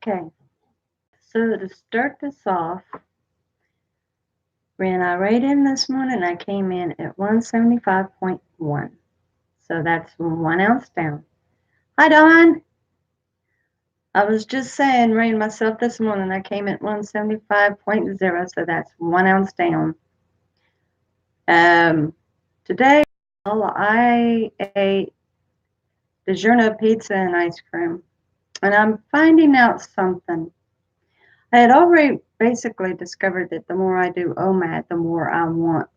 Okay, so to start this off, when I weighed in this morning, I came in at 175.1. So that's 1 ounce down. Hi, Don. I was just saying, weighing myself this morning, I came at 175.0, so that's 1 ounce down. Today, I ate DiGiorno pizza and ice cream, and I'm finding out something. I had already basically discovered that the more I do OMAD, the more I want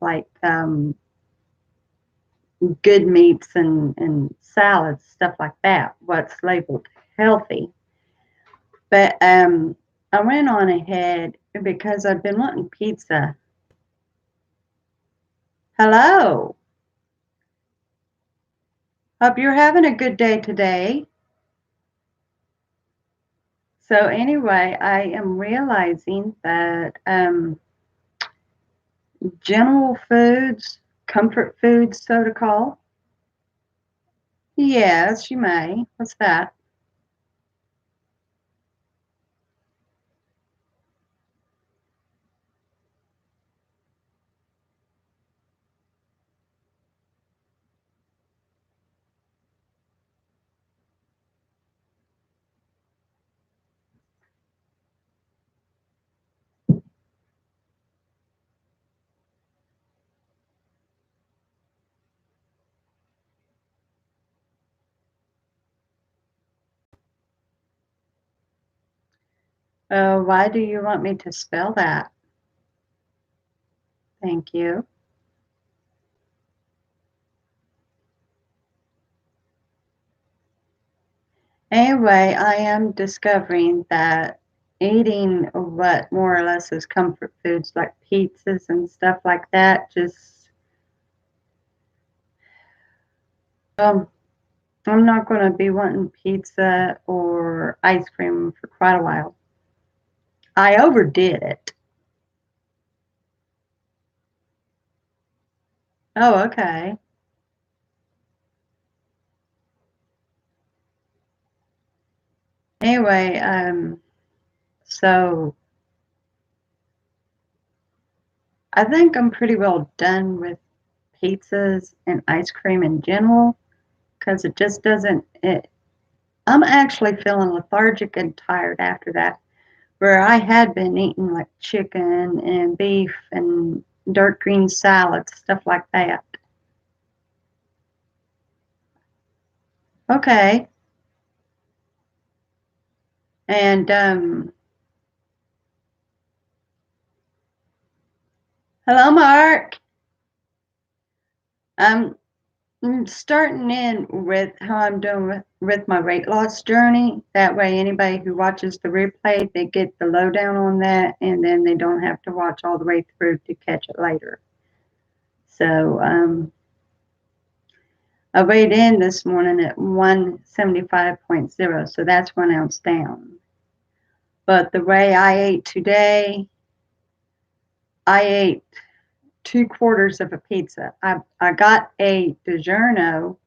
good meats and salads, stuff like that, what's labeled healthy. But I went on ahead because I've been wanting pizza. Hello. Hope you're having a good day today. So anyway, I am realizing that general foods, comfort foods, so to call. Yes, you may. What's that? Why do you want me to spell that? Thank you. Anyway, I am discovering that eating what more or less is comfort foods like pizzas and stuff like that just I'm not going to be wanting pizza or ice cream for quite a while. I overdid it. Oh, okay. Anyway, so I think I'm pretty well done with pizzas and ice cream in general because it just doesn't I'm actually feeling lethargic and tired after that, where I had been eating like chicken and beef and dark green salads, stuff like that. Okay. And hello, Mark. I'm starting in with how I'm doing with my weight loss journey. That way, anybody who watches the replay, they get the lowdown on that, and then they don't have to watch all the way through to catch it later. So I weighed in this morning at 175.0, so that's 1 ounce down. But the way I ate today, I ate 2/4 of a pizza. I got a DiGiorno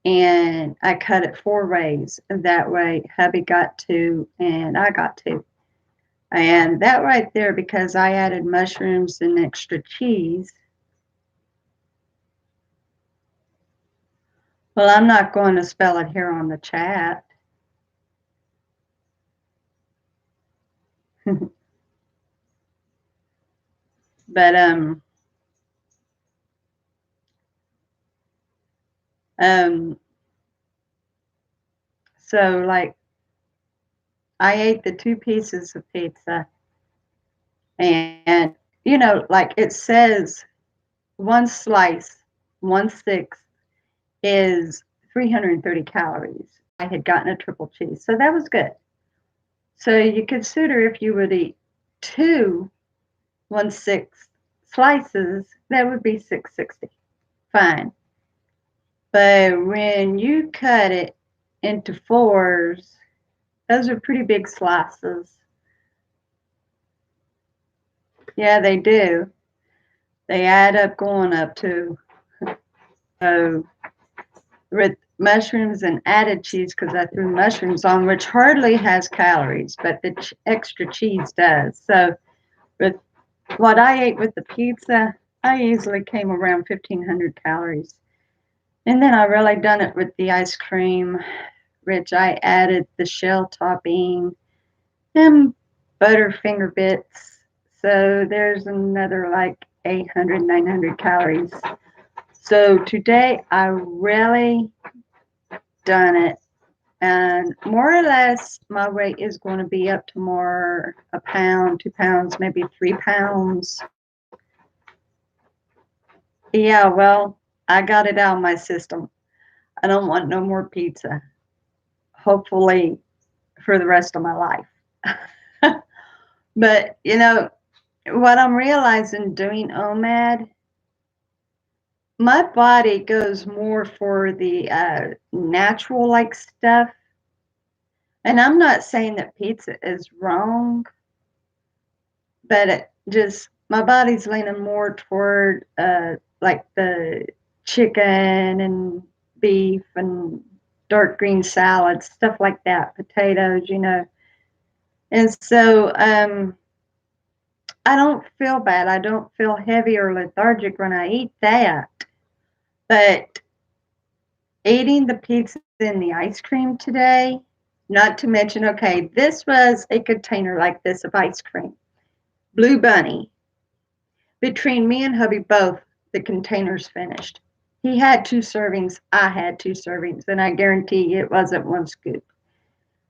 and I cut it 4 ways. That way, hubby got 2 and I got 2. And that right there, because I added mushrooms and extra cheese. Well, I'm not going to spell it here on the chat. But um so like I ate the 2 pieces of pizza and like it says one slice, 1/6 is 330 calories. I had gotten a triple cheese, so that was good. So you consider if you would eat 2 1/6 slices, that would be 660. Fine. But when you cut it into fours, those are pretty big slices. Yeah, they do. They add up going up to. So mushrooms and added cheese because I threw mushrooms on, which hardly has calories, but the extra cheese does. So with what I ate with the pizza, I easily came around 1,500 calories. And then I really done it with the ice cream, which I added the shell topping and Butterfinger bits. So there's another like 800, 900 calories. So today I really done it. And more or less, my weight is going to be up to more a pound, 2 pounds, maybe 3 pounds. Yeah, well, I got it out of my system. I don't want no more pizza, hopefully for the rest of my life. But, what I'm realizing doing OMAD, my body goes more for the natural like stuff. And I'm not saying that pizza is wrong, but it just my body's leaning more toward like the chicken and beef and dark green salads, stuff like that, potatoes. And so I don't feel bad. I don't feel heavy or lethargic when I eat that. But eating the pizza and the ice cream today, not to mention, okay, this was a container like this of ice cream. Blue Bunny. Between me and hubby both, the container's finished. He had 2 servings, I had 2 servings, and I guarantee it wasn't one scoop.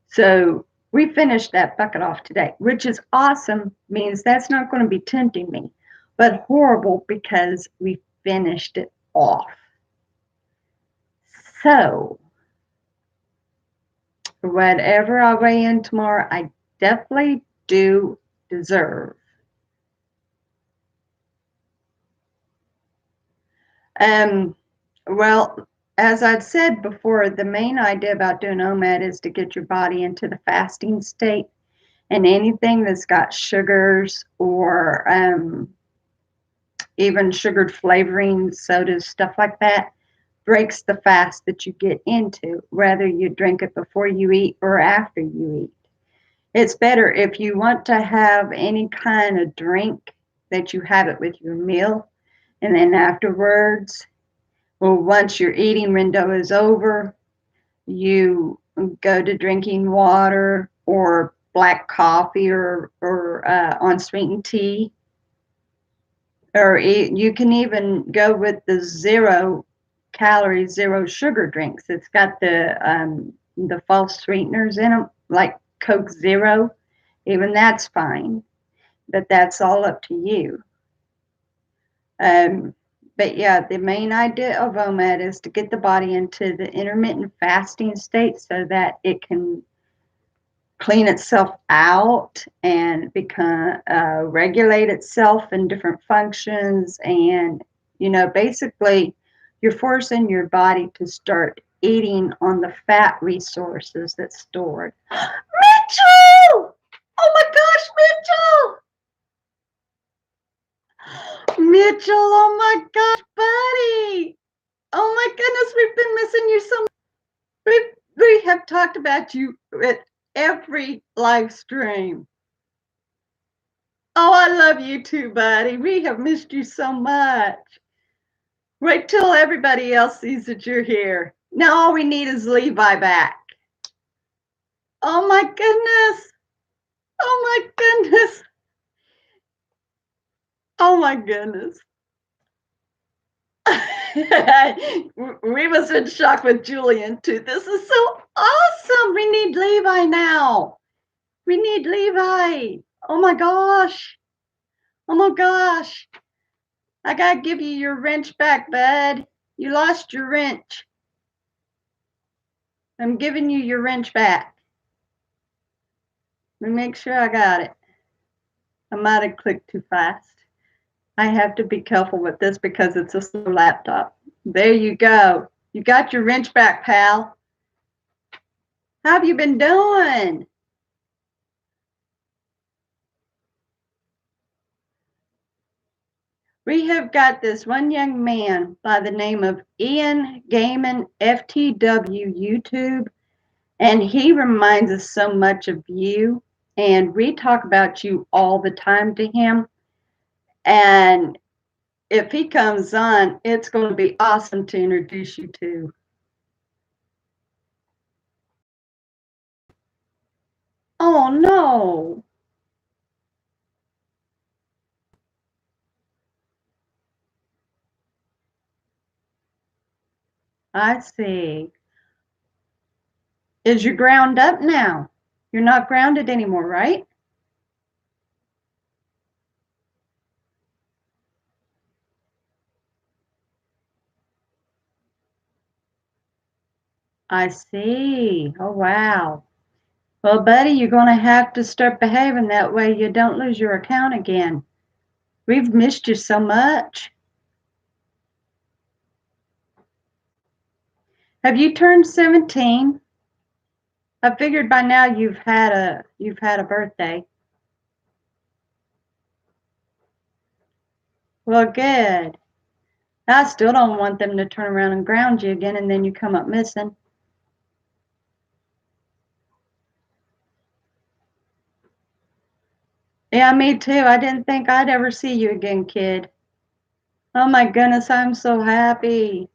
So we finished that bucket off today, which is awesome, means that's not going to be tempting me, but horrible because we finished it off. So whatever I weigh in tomorrow, I definitely do deserve. Um, well, as I'd said before, the main idea about doing OMAD is to get your body into the fasting state, and anything that's got sugars or even sugared flavorings, sodas, stuff like that, breaks the fast that you get into, whether you drink it before you eat or after you eat. It's better if you want to have any kind of drink that you have it with your meal, and then afterwards, well, once your eating window is over, you go to drinking water or black coffee or unsweetened tea, or you can even go with the 0 calorie, 0 sugar drinks. It's got the false sweeteners in them, like Coke Zero. Even that's fine, but that's all up to you. Um, but yeah, the main idea of OMAD is to get the body into the intermittent fasting state so that it can clean itself out and become regulate itself in different functions. And basically you're forcing your body to start eating on the fat resources that's stored. Mitchell, oh my gosh, Mitchell, oh my gosh, buddy, oh my goodness, we've been missing you so much. We have talked about you at every live stream. Oh, I love you too, buddy. We have missed you so much. Wait till everybody else sees that you're here. Now all we need is Levi back. Oh my goodness. Oh my goodness. Oh my goodness. We was in shock with Julian too. This is so awesome. We need Levi now. We need Levi. Oh my gosh. Oh my gosh. I gotta give you your wrench back, bud. You lost your wrench. I'm giving you your wrench back. Let me make sure I got it. I might have clicked too fast. I have to be careful with this because it's a slow laptop. There you go. You got your wrench back, pal. How have you been doing? We have got this one young man by the name of Ian Gaiman FTW YouTube, and he reminds us so much of you. And we talk about you all the time to him. And if he comes on, it's going to be awesome to introduce you to. Oh, no. I see. Is you ground up now? You're not grounded anymore, right? I see. Oh, wow. Well, buddy, you're going to have to start behaving that way you don't lose your account again. We've missed you so much. Have you turned 17? I figured by now you've had a birthday. Well, good. I still don't want them to turn around and ground you again and then you come up missing. Yeah, me too. I didn't think I'd ever see you again, kid. Oh my goodness, I'm so happy.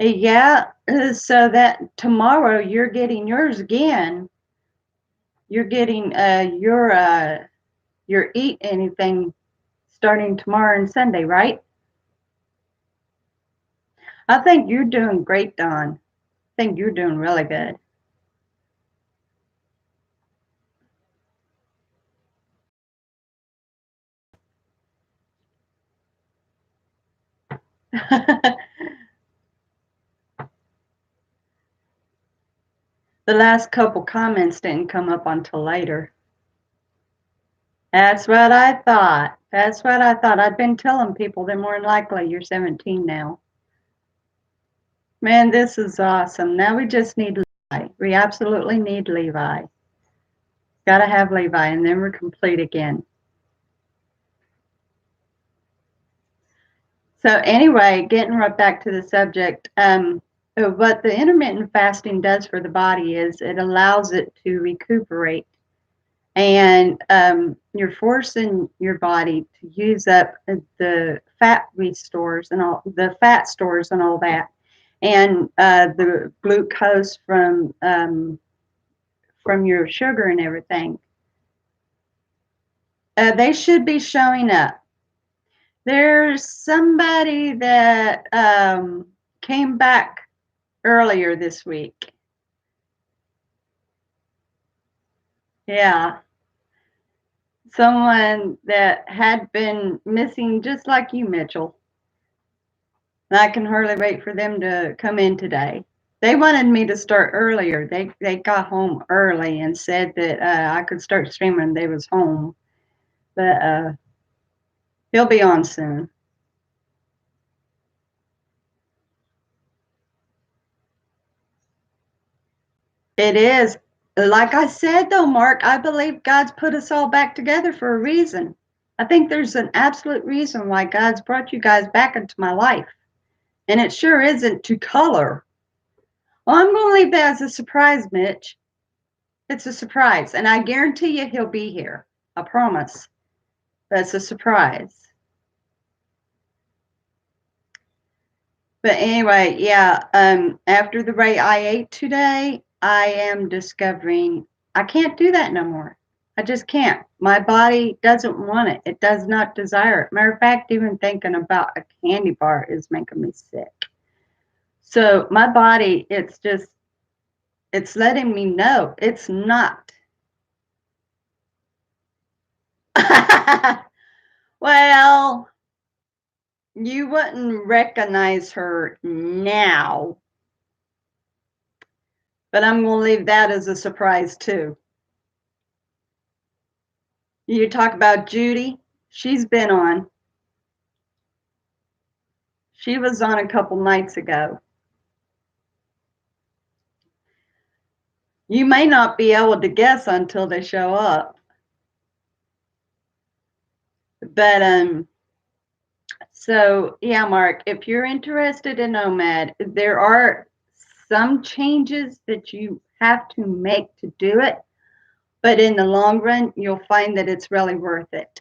Yeah, so that tomorrow you're getting yours again. You're getting your eat anything starting tomorrow and Sunday, right? I think you're doing great, Don. I think you're doing really good. The last couple comments didn't come up until later. That's what I thought. That's what I thought. I've been telling people they're more than likely you're 17 now. Man, this is awesome. Now we just need Levi. We absolutely need Levi. Got to have Levi, and then we're complete again. So anyway, getting right back to the subject, what the intermittent fasting does for the body is it allows it to recuperate, and you're forcing your body to use up the fat stores and all the fat stores and all that, and the glucose from your sugar and everything. They should be showing up. There's somebody that came back earlier this week. Yeah, someone that had been missing just like you, Mitchell. And I can hardly wait for them to come in today. They wanted me to start earlier. They got home early and said that I could start streaming. They was home, but he'll be on soon. It is. Like I said, though, Mark, I believe God's put us all back together for a reason. I think there's an absolute reason why God's brought you guys back into my life. And it sure isn't to color. Well, I'm going to leave that as a surprise, Mitch. It's a surprise. And I guarantee you he'll be here. I promise. That's a surprise. But anyway, yeah, after the rate I ate today, I am discovering I can't do that no more. I just can't. My body doesn't want it. It does not desire it. Matter of fact, even thinking about a candy bar is making me sick. So my body, it's letting me know it's not. Well, you wouldn't recognize her now, but I'm going to leave that as a surprise too. You talk about Judy. She's been on. She was on a couple nights ago. You may not be able to guess until they show up. But so yeah, Mark, if you're interested in Nomad, there are some changes that you have to make to do it, but in the long run, you'll find that it's really worth it.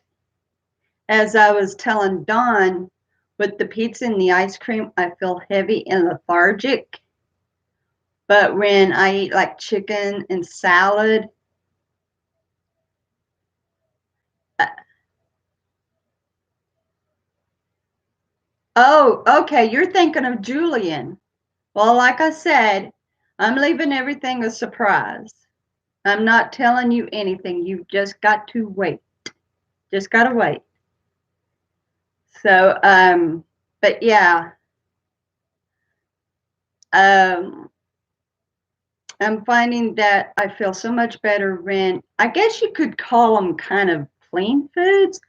As I was telling Dawn, with the pizza and the ice cream, I feel heavy and lethargic. But when I eat like chicken and salad, uh, oh, okay, you're thinking of Julian. Well, like I said, I'm leaving everything a surprise. I'm not telling you anything. You've just got to wait. Just got to wait. So, but yeah, um, I'm finding that I feel so much better when, I guess you could call them kind of clean foods.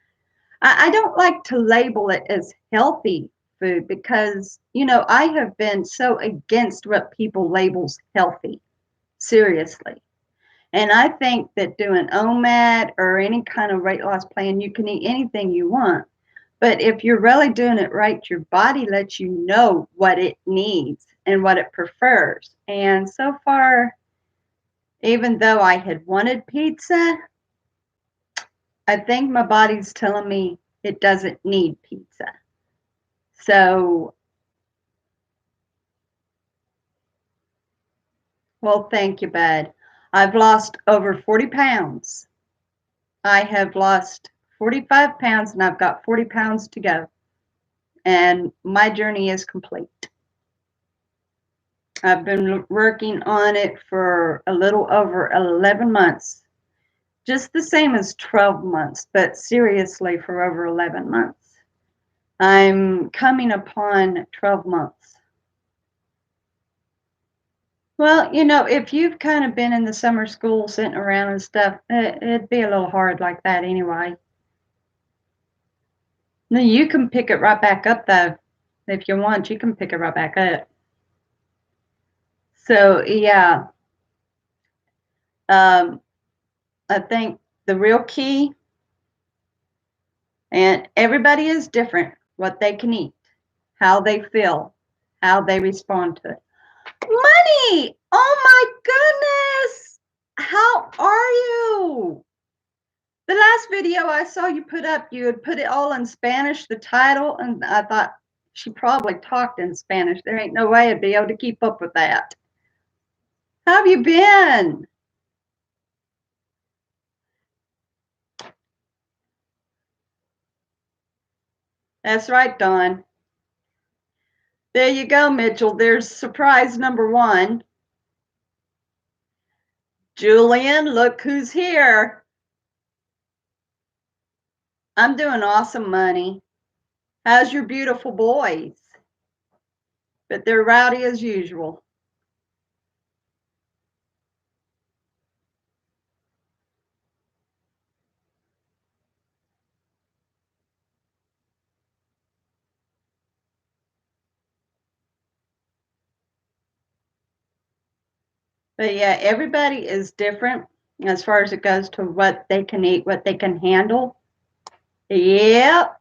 I don't like to label it as healthy food because, you know, I have been so against what people labels healthy, seriously. And I think that doing OMAD or any kind of weight loss plan, you can eat anything you want. But if you're really doing it right, your body lets you know what it needs and what it prefers. And so far, even though I had wanted pizza, I think my body's telling me it doesn't need pizza. So, well, thank you, bud. I've lost over 40 pounds. I have lost 45 pounds and I've got 40 pounds to go. And my journey is complete. I've been working on it for a little over 11 months, just the same as 12 months, but seriously for over 11 months. I'm coming upon 12 months. Well, you know, if you've kind of been in the summer school sitting around and stuff, it'd be a little hard like that anyway. No, you can pick it right back up though. If you want, you can pick it right back up. So yeah, um, I think the real key, and everybody is different, what they can eat, how they feel, how they respond to it. Money! Oh my goodness! How are you? The last video I saw you put up, you had put it all in Spanish, the title, and I thought she probably talked in Spanish. There ain't no way I'd be able to keep up with that. How have you been? That's right, Dawn. There you go, Mitchell. There's surprise number one. Julian, look who's here. I'm doing awesome, money. How's your beautiful boys? But they're rowdy as usual. But yeah, everybody is different as far as it goes to what they can eat, what they can handle. Yep.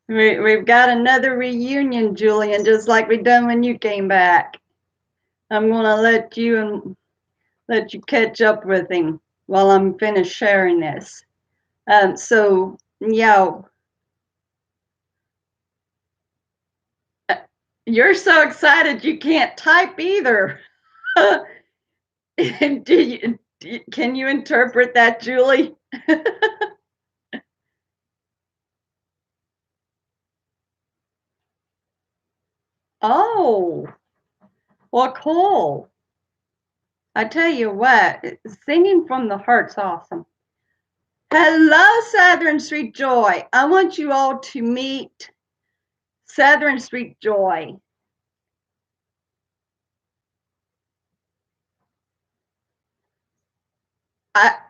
We've got another reunion, Julian, just like we done when you came back. I'm gonna let you catch up with him while I'm finished sharing this. So yeah, you're so excited you can't type either. Can you interpret that, Julie? Oh, well, cool. I tell you what, singing from the heart's awesome. Hello, Southern Street Joy. I want you all to meet Southern Street Joy.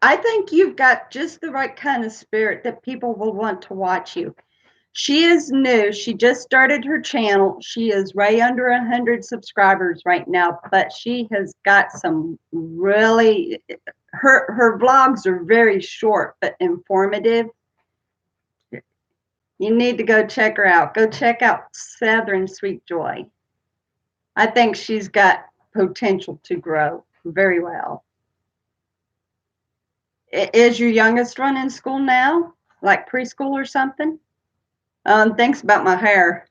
I think you've got just the right kind of spirit that people will want to watch you. She is new. She just started her channel. She is right under 100 subscribers right now, but she has got some really, her vlogs are very short but informative. You need to go check her out. Go check out Southern Sweet Joy. I think she's got potential to grow very well. Is your youngest one in school now? Like preschool or something? Thanks about my hair.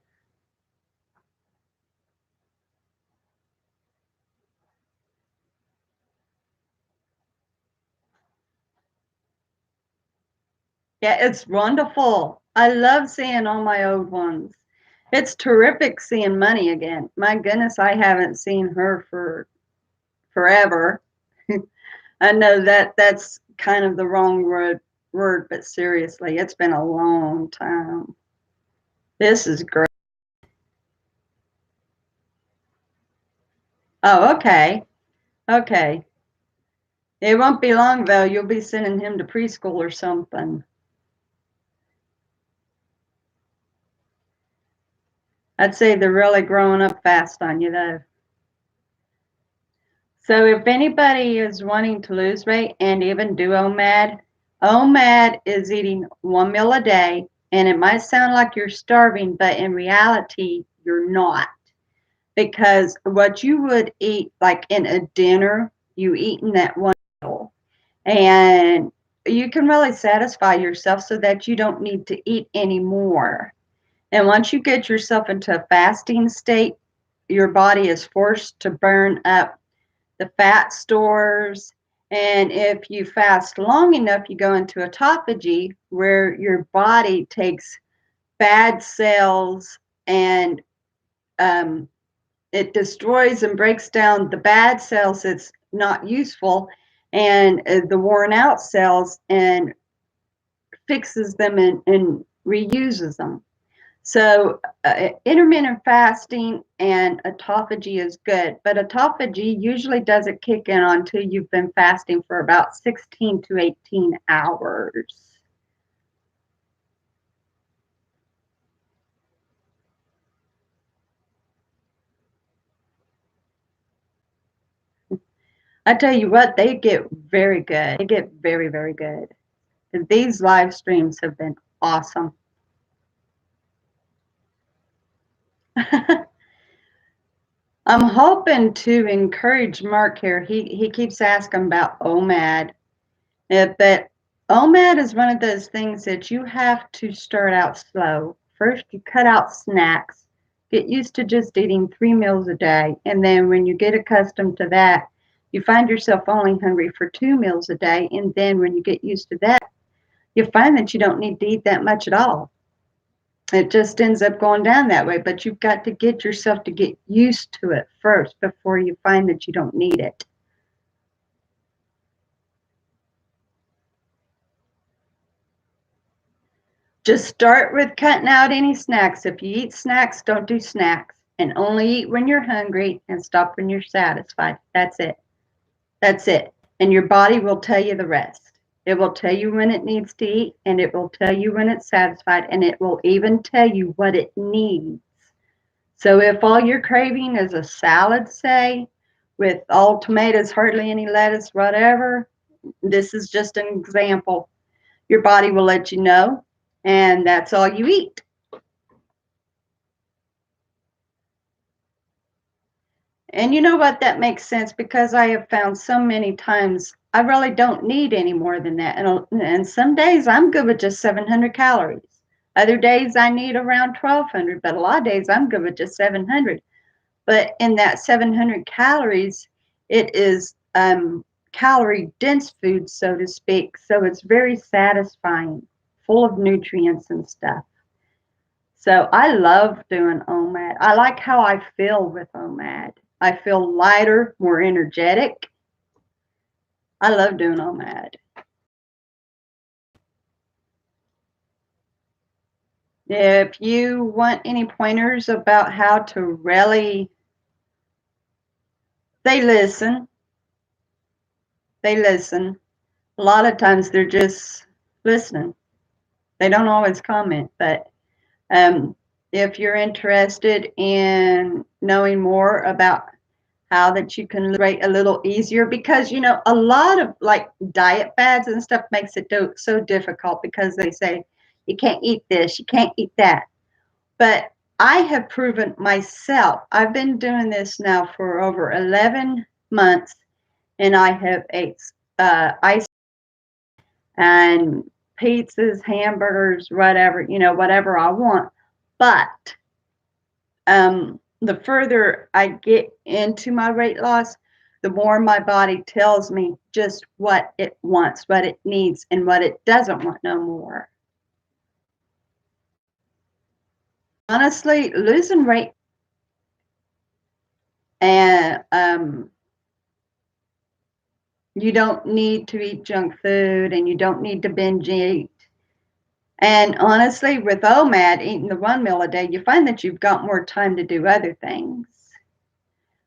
Yeah, it's wonderful. I love seeing all my old ones. It's terrific seeing Money again. My goodness, I haven't seen her for forever. I know that that's kind of the wrong word, but seriously, it's been a long time. This is great. Oh, okay. Okay. It won't be long though. You'll be sending him to preschool or something. I'd say they're really growing up fast on you though. So if anybody is wanting to lose weight and even do OMAD, OMAD is eating one meal a day, and it might sound like you're starving, but in reality, you're not. Because what you would eat like in a dinner, you eat in that one meal. And you can really satisfy yourself so that you don't need to eat anymore. And once you get yourself into a fasting state, your body is forced to burn up the fat stores. And if you fast long enough, you go into autophagy where your body takes bad cells and it destroys and breaks down the bad cells that's not useful and the worn out cells and fixes them and reuses them. So intermittent fasting and autophagy is good, but autophagy usually doesn't kick in until you've been fasting for about 16 to 18 hours. I tell you what, they get very good. They get very, very good. These live streams have been awesome. I'm hoping to encourage Mark here. He keeps asking about OMAD. But OMAD is one of those things that you have to start out slow. First, you cut out snacks, get used to just eating 3 meals a day. And then when you get accustomed to that, you find yourself only hungry for 2 meals a day. And then when you get used to that, you find that you don't need to eat that much at all. It just ends up going down that way. But you've got to get yourself to get used to it first before you find that you don't need it. Just start with cutting out any snacks. If you eat snacks, don't do snacks. And only eat when you're hungry and stop when you're satisfied. That's it. That's it. And your body will tell you the rest. It will tell you when it needs to eat, and it will tell you when it's satisfied, and it will even tell you what it needs. So if all you're craving is a salad, say, with all tomatoes, hardly any lettuce, whatever, this is just an example. Your body will let you know, and that's all you eat. And you know what? That makes sense because I have found so many times I really don't need any more than that. And some days I'm good with just 700 calories. Other days I need around 1200, but a lot of days I'm good with just 700. But in that 700 calories, it is calorie dense food, so to speak. So it's very satisfying, full of nutrients and stuff. So I love doing OMAD. I like how I feel with OMAD. I feel lighter, more energetic. I love doing OMAD. If you want any pointers about how to really, they listen. They listen. A lot of times they're just listening. They don't always comment, but Um, if you're interested in knowing more about how that you can lose weight a little easier, because a lot of like diet fads and stuff makes it so difficult because they say you can't eat this, you can't eat that. But I have proven myself, I've been doing this now for over 11 months, and I have ate ice and pizzas, hamburgers, whatever, whatever I want. But the further I get into my weight loss, the more my body tells me just what it wants, what it needs, and what it doesn't want no more. Honestly, losing weight and you don't need to eat junk food and you don't need to binge eat. And honestly, with OMAD, eating the one meal a day, you find that you've got more time to do other things.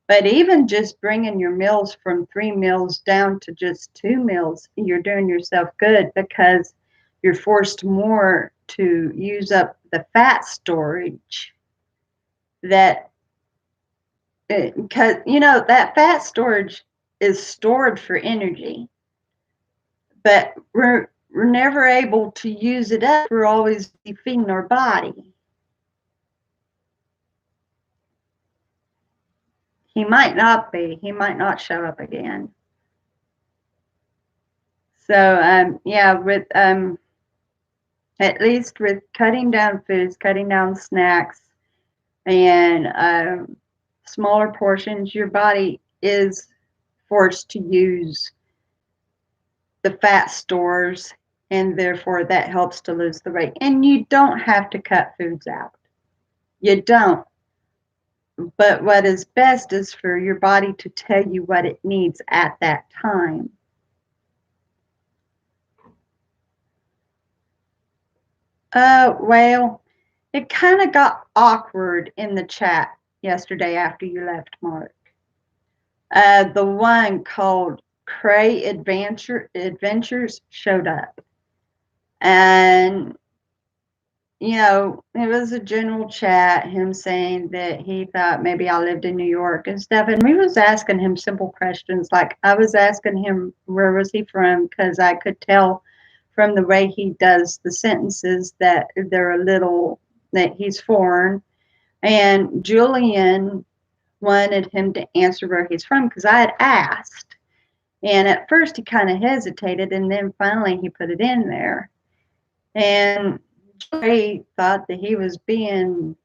But even just bringing your meals from 3 meals down to just 2 meals, you're doing yourself good because you're forced more to use up the fat storage that, because, that fat storage is stored for energy, but we're never able to use it up. We're always feeding our body. He might not be. He might not show up again. So, yeah, with at least with cutting down foods, cutting down snacks, and smaller portions, your body is forced to use the fat stores, and therefore that helps to lose the weight. And you don't have to cut foods out. You don't. But what is best is for your body to tell you what it needs at that time. Well, it kind of got awkward in the chat yesterday after you left, Mark. The one called Cray Adventures showed up. And, it was a general chat, him saying that he thought maybe I lived in New York and stuff. And we was asking him simple questions. Like I was asking him, where was he from? Because I could tell from the way he does the sentences that they're a little, that he's foreign. And Julian wanted him to answer where he's from because I had asked. And at first he kind of hesitated, and then finally he put it in there. And Joey thought that he was being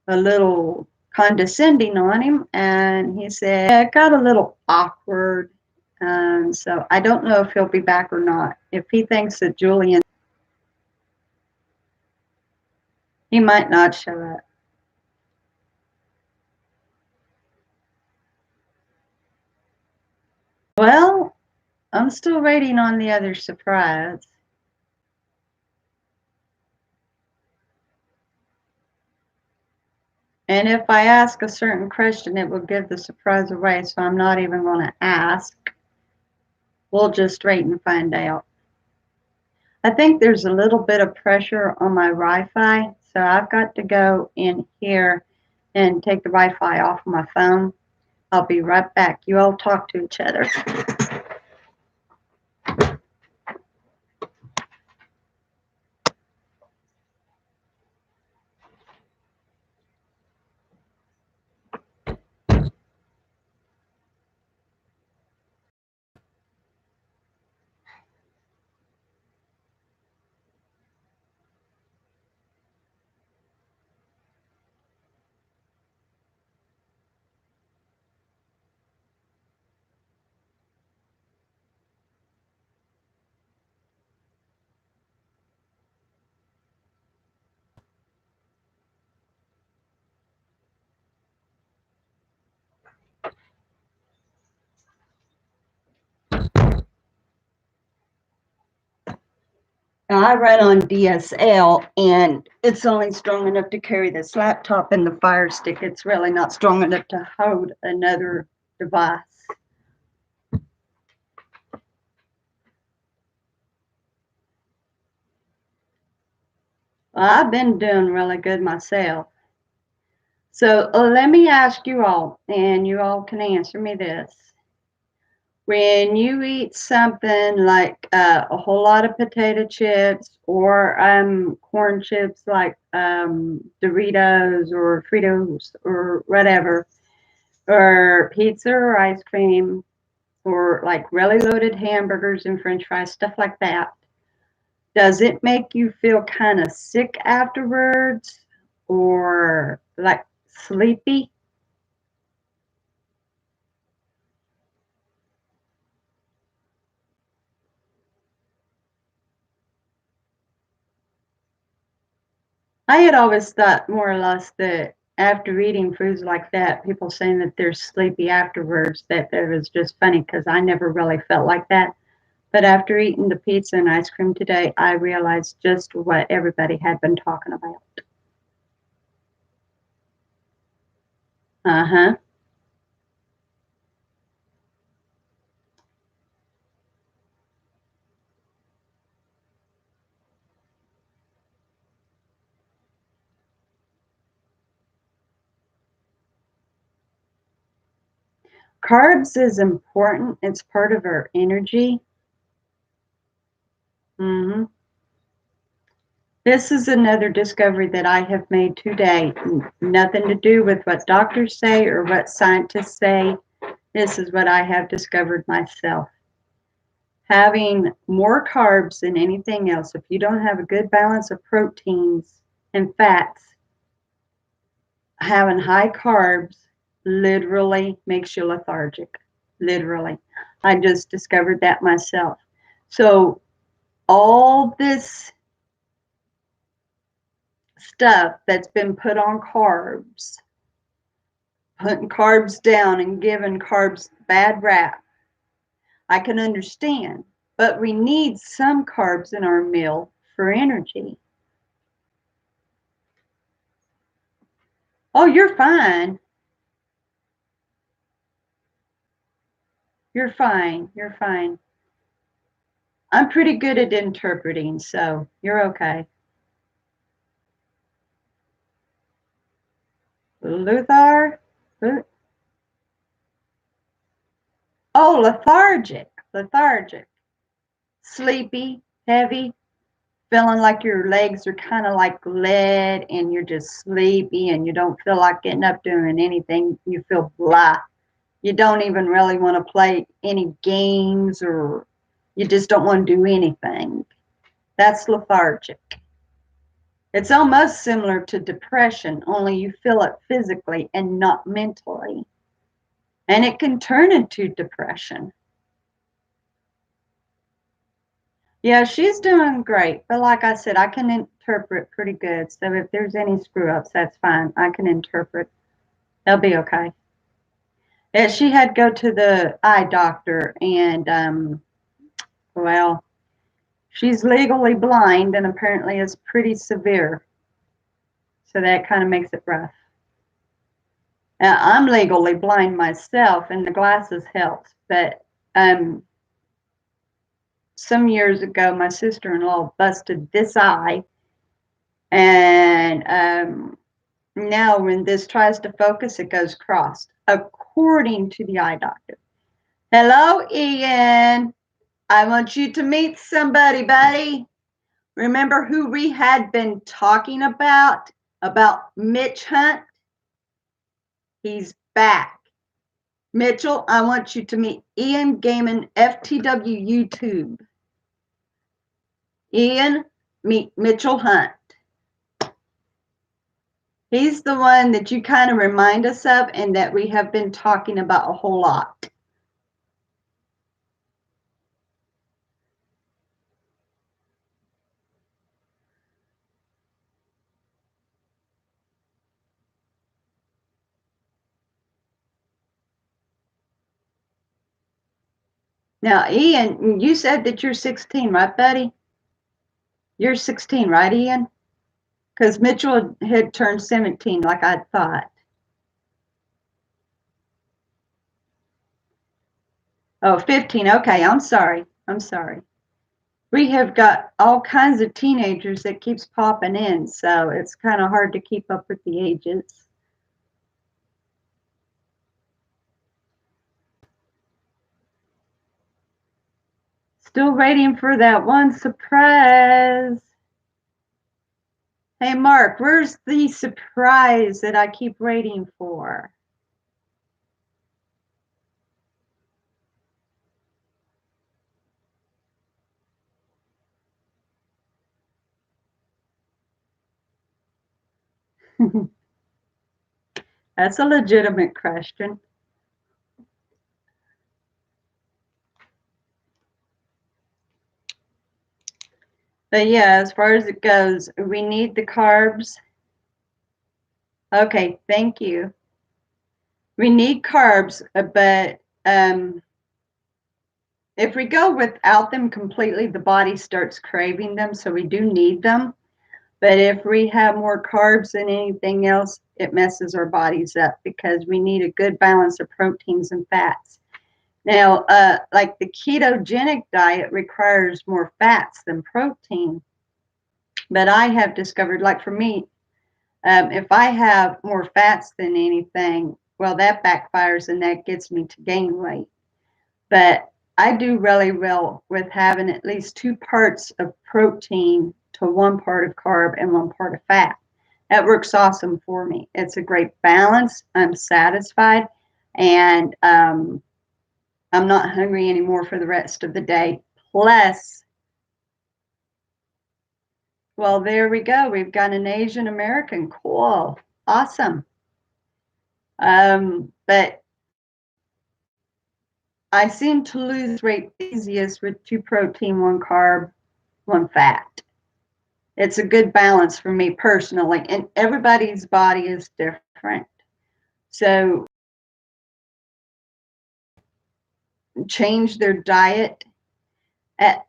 a little condescending on him, and he said, yeah, it got a little awkward. So I don't know if he'll be back or not. If he thinks that Julian, he might not show up. Well, I'm still waiting on the other surprise. And if I ask a certain question, it will give the surprise away, so I'm not even going to ask. We'll just wait and find out. I think there's a little bit of pressure on my Wi-Fi, so I've got to go in here and take the Wi-Fi off my phone. I'll be right back. You all talk to each other. Now, I run on DSL, and it's only strong enough to carry this laptop and the Fire Stick. It's really not strong enough to hold another device. Well, I've been doing really good myself. So let me ask you all, and you all can answer me this. When you eat something like a whole lot of potato chips or corn chips like Doritos or Fritos or whatever, or pizza or ice cream, or like really loaded hamburgers and french fries, stuff like that, does it make you feel kind of sick afterwards or like sleepy? I had always thought more or less that after eating foods like that, people saying that they're sleepy afterwards, that it was just funny because I never really felt like that. But after eating the pizza and ice cream today, I realized just what everybody had been talking about. Uh huh. Carbs is important, it's part of our energy. Hmm. This is another discovery that I have made today. Nothing to do with what doctors say or what scientists say. This is what I have discovered myself. Having more carbs than anything else, if you don't have a good balance of proteins and fats, having high carbs literally makes you lethargic. Literally. I just discovered that myself. So, all this stuff that's been put on carbs, putting carbs down and giving carbs bad rap, I can understand. But we need some carbs in our meal for energy. Oh, you're fine. You're fine. You're fine. I'm pretty good at interpreting, so you're okay. Luthar? Oh, lethargic. Lethargic. Sleepy, heavy, feeling like your legs are kind of like lead and you're just sleepy and you don't feel like getting up doing anything. You feel blah. You don't even really want to play any games or you just don't want to do anything. That's lethargic. It's almost similar to depression, only you feel it physically and not mentally. And it can turn into depression. Yeah, she's doing great. But like I said, I can interpret pretty good. So if there's any screw ups, that's fine. I can interpret. They'll be okay. Yeah, she had to go to the eye doctor, and well, she's legally blind, and apparently it's pretty severe. So that kind of makes it rough. I'm legally blind myself, and the glasses helped. But um, some years ago, my sister-in-law busted this eye, and now when this tries to focus, it goes crossed, according to the eye doctor. Hello, Ian. I want you to meet somebody, buddy. Remember who we had been talking about Mitch Hunt? He's back. Mitchell, I want you to meet Ian Gaiman, FTW YouTube. Ian, meet Mitchell Hunt. He's the one that you kind of remind us of and that we have been talking about a whole lot. Now, Ian, you said that you're 16, right, buddy? You're 16, right, Ian? Because Mitchell had turned 17, like I thought. Oh, 15. Okay, I'm sorry. I'm sorry. We have got all kinds of teenagers that keeps popping in, so it's kind of hard to keep up with the ages. Still waiting for that one surprise. Hey, Mark, where's the surprise that I keep waiting for? That's a legitimate question. But yeah, as far as it goes, we need the carbs. Okay, thank you. We need carbs, but if we go without them completely, the body starts craving them, so we do need them. But if we have more carbs than anything else, it messes our bodies up because we need a good balance of proteins and fats. Now, like the ketogenic diet requires more fats than protein. But I have discovered, like for me, if I have more fats than anything, well, that backfires and that gets me to gain weight. But I do really well with having at least 2 parts of protein to 1 part of carb and 1 part of fat. That works awesome for me. It's a great balance. I'm satisfied, and I'm not hungry anymore for the rest of the day. Plus, well, there we go. We've got an Asian American. Cool. Awesome. But I seem to lose weight easiest with 2 protein, 1 carb, 1 fat. It's a good balance for me personally, and everybody's body is different. So change their diet at,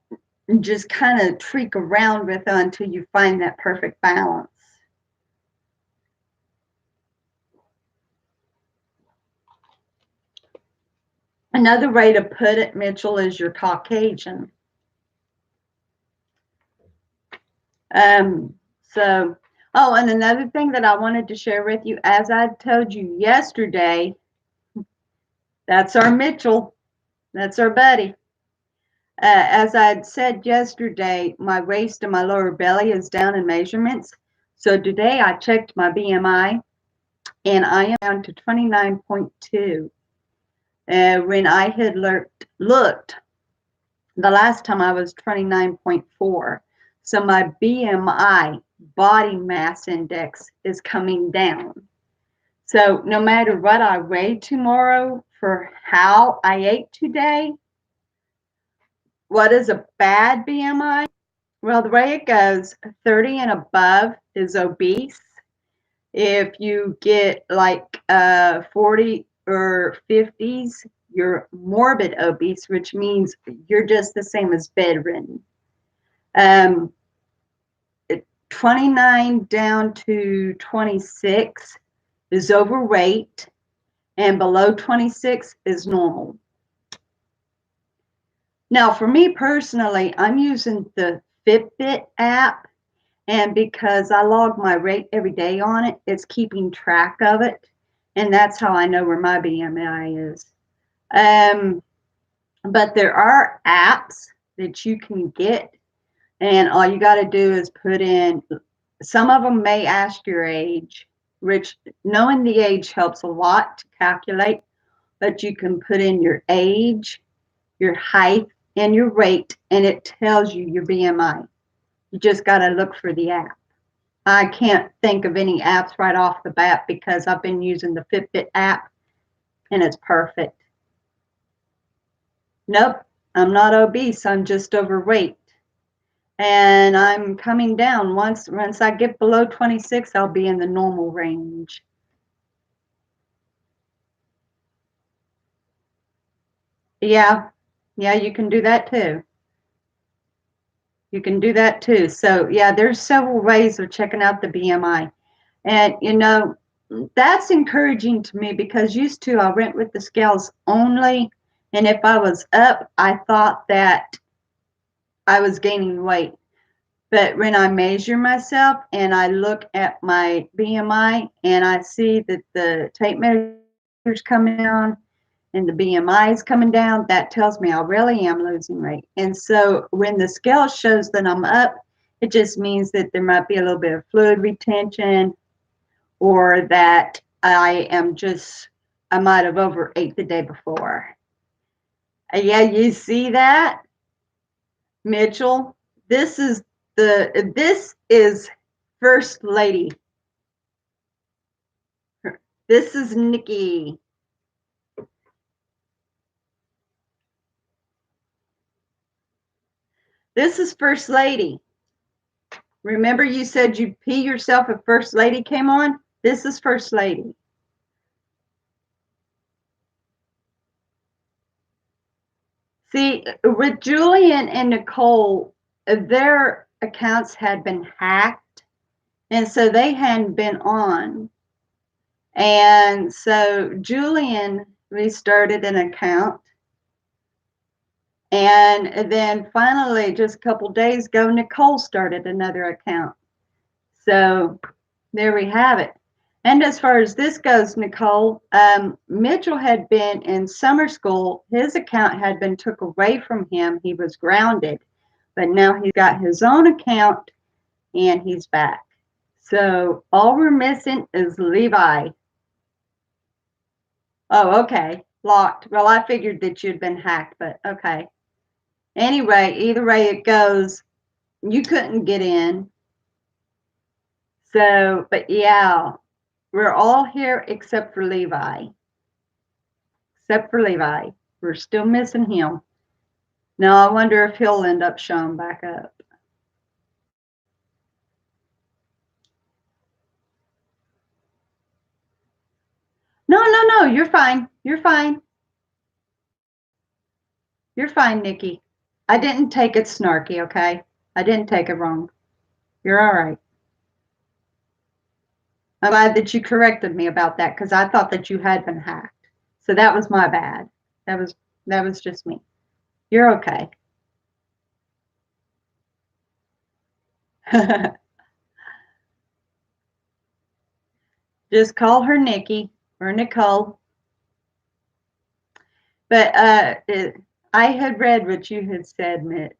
just kind of tweak around with it until you find that perfect balance. Another way to put it, Mitchell, is you're Caucasian. So, oh, and another thing that I wanted to share with you, as I told you yesterday, that's our Mitchell. That's our buddy. As I'd said yesterday, my waist and my lower belly is down in measurements. So today I checked my BMI and I am down to 29.2. When I had looked the last time, I was 29.4. So my BMI, body mass index, is coming down. So no matter what I weigh tomorrow for how I ate today, what is a bad BMI? Well, the way it goes, 30 and above is obese. If you get like 40 or 50s, you're morbid obese, which means you're just the same as bedridden. 29 down to 26 is overweight, and below 26 is normal. Now, for me personally, I'm using the Fitbit app, and because I log my rate every day on it, it's keeping track of it, and that's how I know where my BMI is. But there are apps that you can get, and all you got to do is put in, some of them may ask your age, which knowing the age helps a lot to calculate, but you can put in your age, your height, and your weight, and it tells you your BMI. You just got to look for the app. I can't think of any apps right off the bat because I've been using the Fitbit app, and it's perfect. Nope, I'm not obese. I'm just overweight. And I'm coming down. Once I get below 26, I'll be in the normal range. Yeah, you can do that too. You can do that too. So yeah, there's several ways of checking out the BMI. And that's encouraging to me because used to I went with the scales only, and if I was up, I thought that I was gaining weight. But when I measure myself and I look at my BMI and I see that the tape measure's coming down and the BMI is coming down, that tells me I really am losing weight. And so when the scale shows that I'm up, it just means that there might be a little bit of fluid retention, or that I might have overate the day before. Yeah, you see that, Mitchell? This is First Lady. This is Nikki. This is First Lady. Remember you said you'd pee yourself if First Lady came on? This is First Lady. See, with Julian and Nicole, their accounts had been hacked, and so they hadn't been on. And so Julian restarted an account. And then finally, just a couple days ago, Nicole started another account. So there we have it. And as far as this goes, Nicole, Mitchell had been in summer school. His account had been took away from him. He was grounded, but now he's got his own account and he's back. So all we're missing is Levi. Oh, okay. Locked. Well, I figured that you'd been hacked, but okay. Anyway, either way it goes, you couldn't get in. So, but yeah, we're all here except for Levi. Except for Levi. We're still missing him. Now, I wonder if he'll end up showing back up. No, you're fine. You're fine. You're fine, Nikki. I didn't take it snarky, okay? I didn't take it wrong. You're all right. I'm glad that you corrected me about that because I thought that you had been hacked. So that was my bad. That was just me. You're okay. Just call her Nikki or Nicole. But I had read what you had said, Mitch.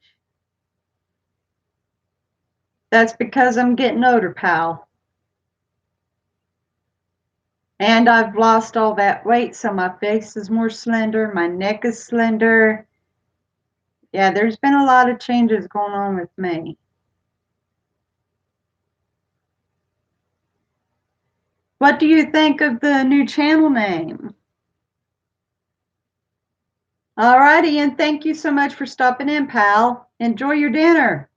That's because I'm getting older, pal. And I've lost all that weight, so my face is more slender, my neck is slender. Yeah, there's been a lot of changes going on with me. What do you think of the new channel name? All righty, and thank you so much for stopping in, pal. Enjoy your dinner.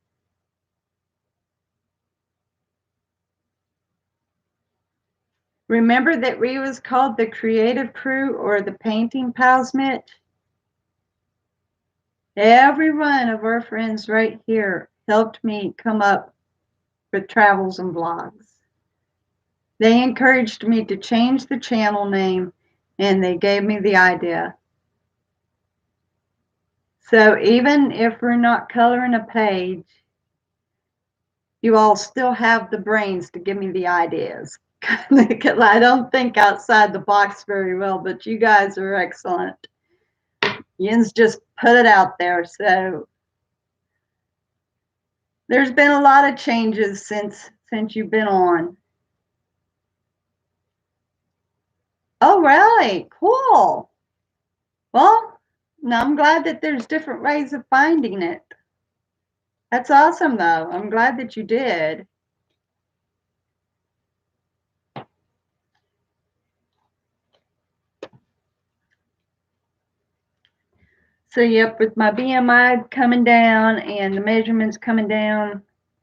Remember that we was called the Creative Crew or the Painting Pals, Mitch? Every one of our friends right here helped me come up with travels and vlogs. They encouraged me to change the channel name and they gave me the idea. So even if we're not coloring a page, you all still have the brains to give me the ideas. Because I don't think outside the box very well, but you guys are excellent. Yin's just put it out there. So there's been a lot of changes since you've been on. Oh, really? Cool. Well, now I'm glad that there's different ways of finding it. That's awesome, though. I'm glad that you did. So, yep, with my BMI coming down and the measurements coming down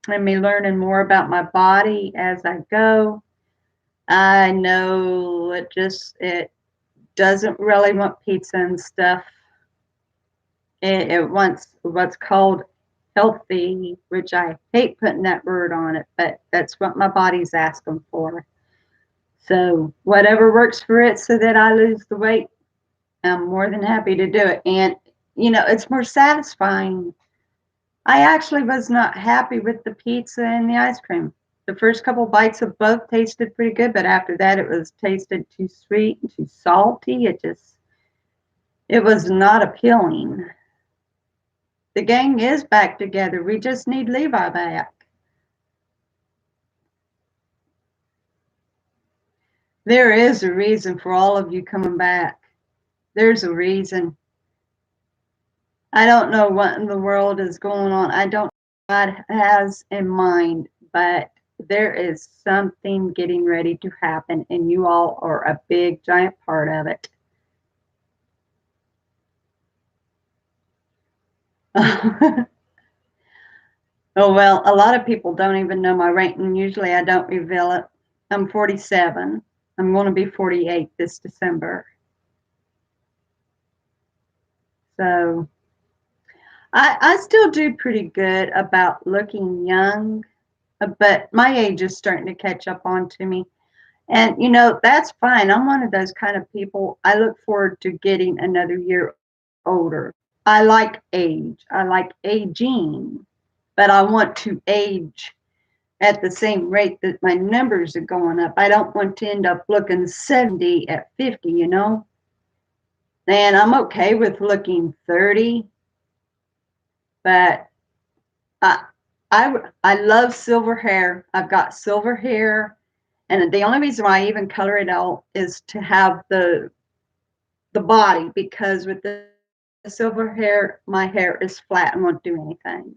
and me learning more about my body as I go, I know it doesn't really want pizza and stuff. It wants what's called healthy, which I hate putting that word on it, but that's what my body's asking for. So whatever works for it so that I lose the weight, I'm more than happy to do it. And, you know, it's more satisfying I actually was not happy with the pizza and the ice cream. The first couple bites of both tasted pretty good, but after that it was tasted too sweet and too salty. It was not appealing. The gang is back together. We just need Levi back. There is a reason for all of you coming back. There's a reason. I don't know what in the world is going on. I don't know what God has in mind, but there is something getting ready to happen, and you all are a big, giant part of it. Oh, well, a lot of people don't even know my rank, and usually I don't reveal it. I'm 47. I'm going to be 48 this December. So I still do pretty good about looking young, but my age is starting to catch up on to me. And, that's fine. I'm one of those kind of people. I look forward to getting another year older. I like age. I like aging, but I want to age at the same rate that my numbers are going up. I don't want to end up looking 70 at 50. And I'm okay with looking 30, but I, I love silver hair. I've got silver hair, and the only reason why I even color it out is to have the body, because with the silver hair, my hair is flat and won't do anything.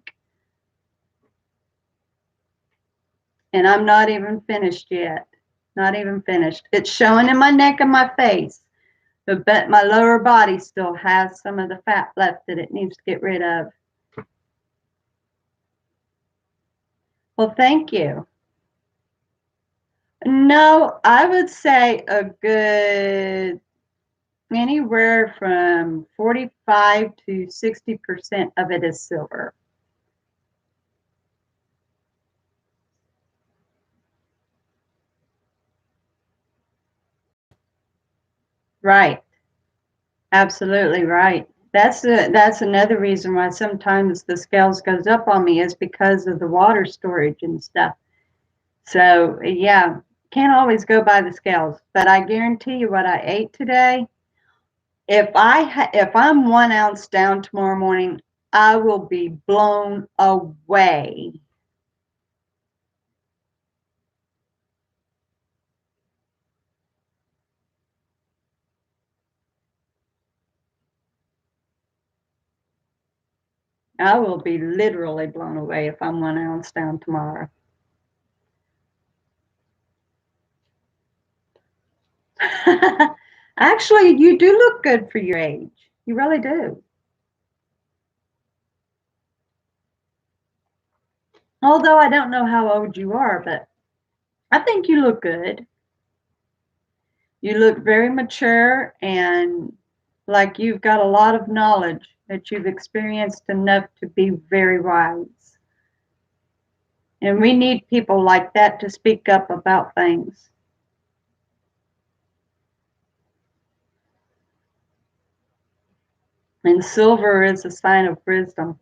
And I'm not even finished yet. Not even finished. It's showing in my neck and my face, but my lower body still has some of the fat left that it needs to get rid of. Well, thank you. No, I would say a good anywhere from 45 to 60% of it is silver. Right. Absolutely right. That's another reason why sometimes the scales goes up on me, is because of the water storage and stuff. So yeah, can't always go by the scales, but I guarantee you what I ate today. If I'm 1 ounce down tomorrow morning, I will be blown away. I will be literally blown away if I'm 1 ounce down tomorrow. Actually, you do look good for your age. You really do. Although I don't know how old you are, but I think you look good. You look very mature and like you've got a lot of knowledge, that you've experienced enough to be very wise. And we need people like that to speak up about things. And silver is a sign of wisdom.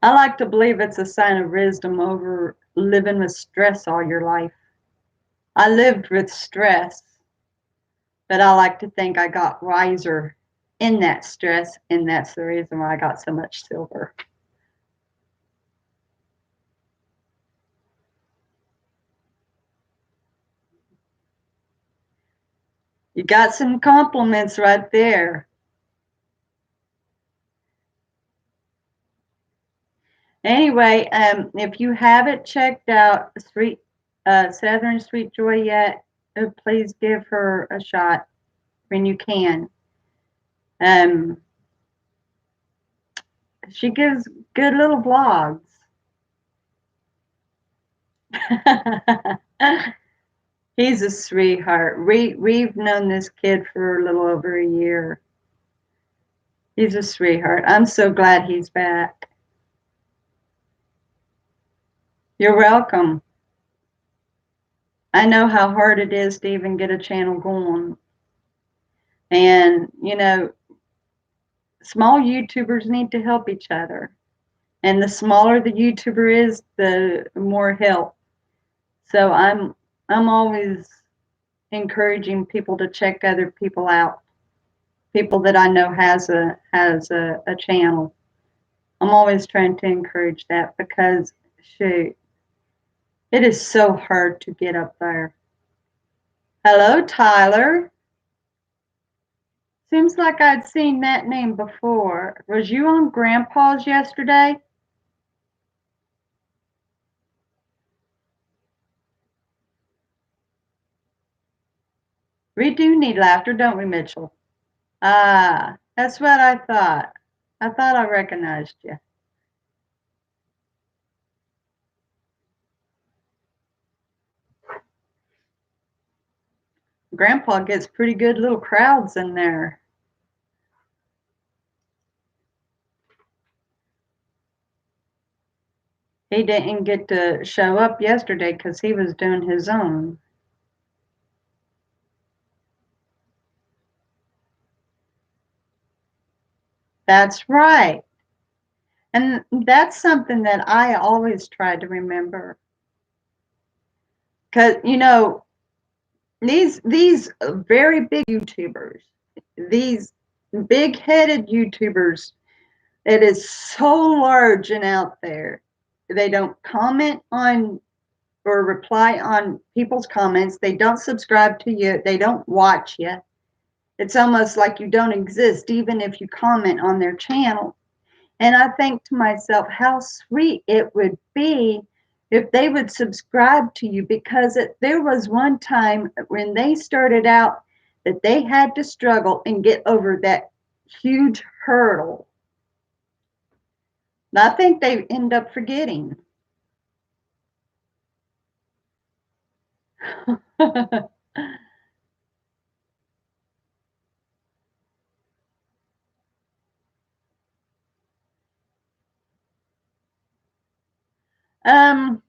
I like to believe it's a sign of wisdom over living with stress all your life. I lived with stress, but I like to think I got wiser in that stress, and that's the reason why I got so much silver. You got some compliments right there. Anyway, if you haven't checked out Southern Sweet Joy yet, please give her a shot when you can. Um, she gives good little vlogs. He's a sweetheart. We've known this kid for a little over a year. He's a sweetheart. I'm so glad he's back. You're welcome. I know how hard it is to even get a channel going. And, small YouTubers need to help each other. And the smaller the YouTuber is, the more help. So I'm always encouraging people to check other people out. People that I know has a channel. I'm always trying to encourage that because shoot, it is so hard to get up there. Hello, Tyler. Seems like I'd seen that name before. Was you on Grandpa's yesterday? We do need laughter, don't we, Mitchell? Ah, that's what I thought. I thought I recognized you. Grandpa gets pretty good little crowds in there. He didn't get to show up yesterday because he was doing his own. That's right. And that's something that I always try to remember. Because, you know, these very big YouTubers, these big-headed YouTubers, it is so large and out there. They don't comment on or reply on people's comments. They don't subscribe to you. They don't watch you. It's almost like you don't exist, even if you comment on their channel. And I think to myself, how sweet it would be if they would subscribe to you, because there was one time when they started out that they had to struggle and get over that huge hurdle. And I think they end up forgetting. um,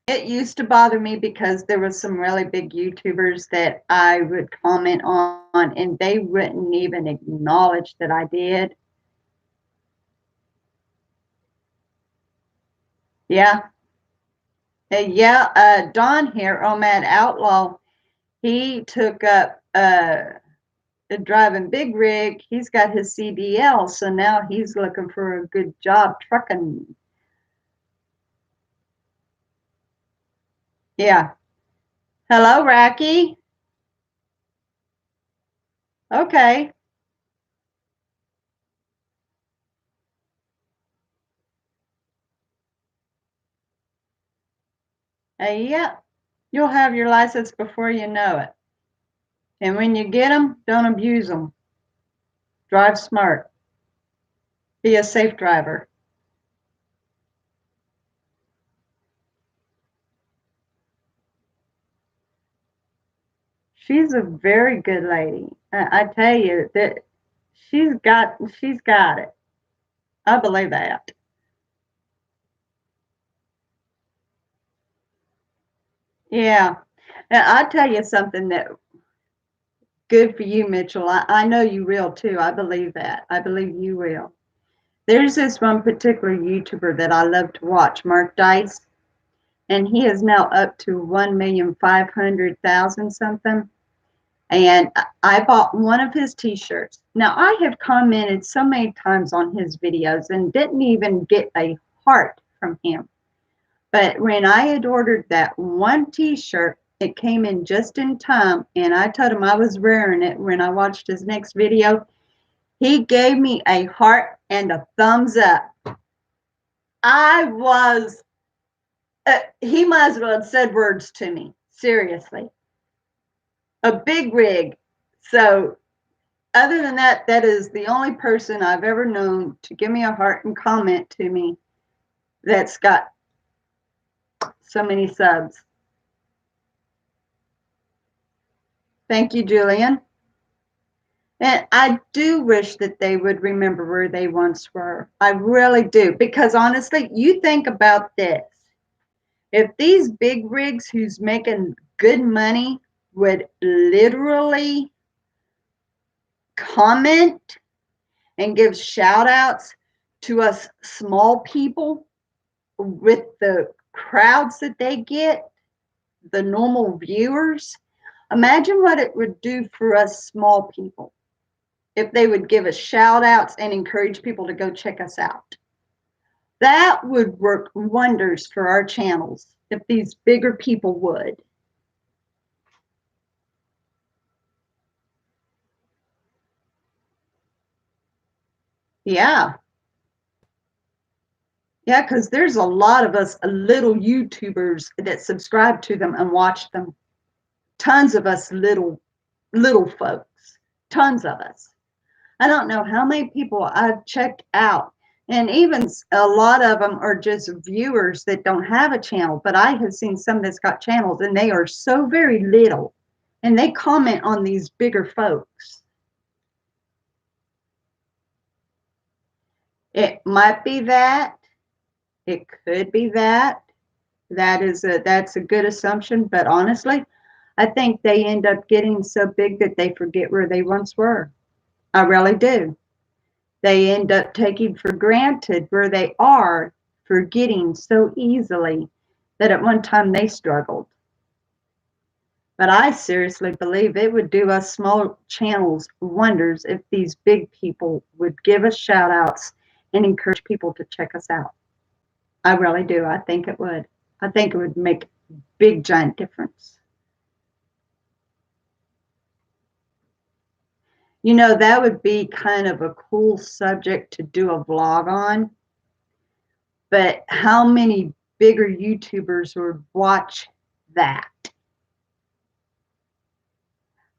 it used to bother me because there was some really big YouTubers that I would comment on and they wouldn't even acknowledge that I did. Yeah. Don here, Omad Outlaw, he took up driving big rig. He's got his CDL, so now he's looking for a good job trucking. Yeah. Hello, Racky. Okay. Yeah, you'll have your license before you know it. And when you get them, don't abuse them. Drive smart. Be a safe driver. She's a very good lady. I tell you that she's got it. I believe that. Yeah. And I tell you something that good for you, Mitchell. I know you will too. I believe that. I believe you will. There's this one particular YouTuber that I love to watch, Mark Dice, and he is now up to 1,500,000 something. And I bought one of his t-shirts. Now I have commented so many times on his videos and didn't even get a heart from him. But when I had ordered that one t-shirt, it came in just in time, and I told him I was wearing it when I watched his next video. He gave me a heart and a thumbs up. I was, he might as well have said words to me, seriously. A big rig. So other than that, that is the only person I've ever known to give me a heart and comment to me that's got so many subs. Thank you, Julian. And I do wish that they would remember where they once were. I really do. Because honestly, you think about this. If these big rigs who's making good money would literally comment and gives shout outs to us small people with the crowds that they get, the normal viewers, imagine what it would do for us small people if they would give us shout outs and encourage people to go check us out. That would work wonders for our channels if these bigger people would. Yeah. Yeah, because there's a lot of us little YouTubers that subscribe to them and watch them. Tons of us little folks. Tons of us. I don't know how many people I've checked out. And even a lot of them are just viewers that don't have a channel. But I have seen some that's got channels and they are so very little. And they comment on these bigger folks. It might be that. It could be that. That's a good assumption. But honestly, I think they end up getting so big that they forget where they once were. I really do. They end up taking for granted where they are, forgetting so easily that at one time they struggled. But I seriously believe it would do us small channels wonders if these big people would give us shout outs and encourage people to check us out. I really do. I think it would. I think it would make a big, giant difference. You know, that would be kind of a cool subject to do a vlog on. But how many bigger YouTubers would watch that?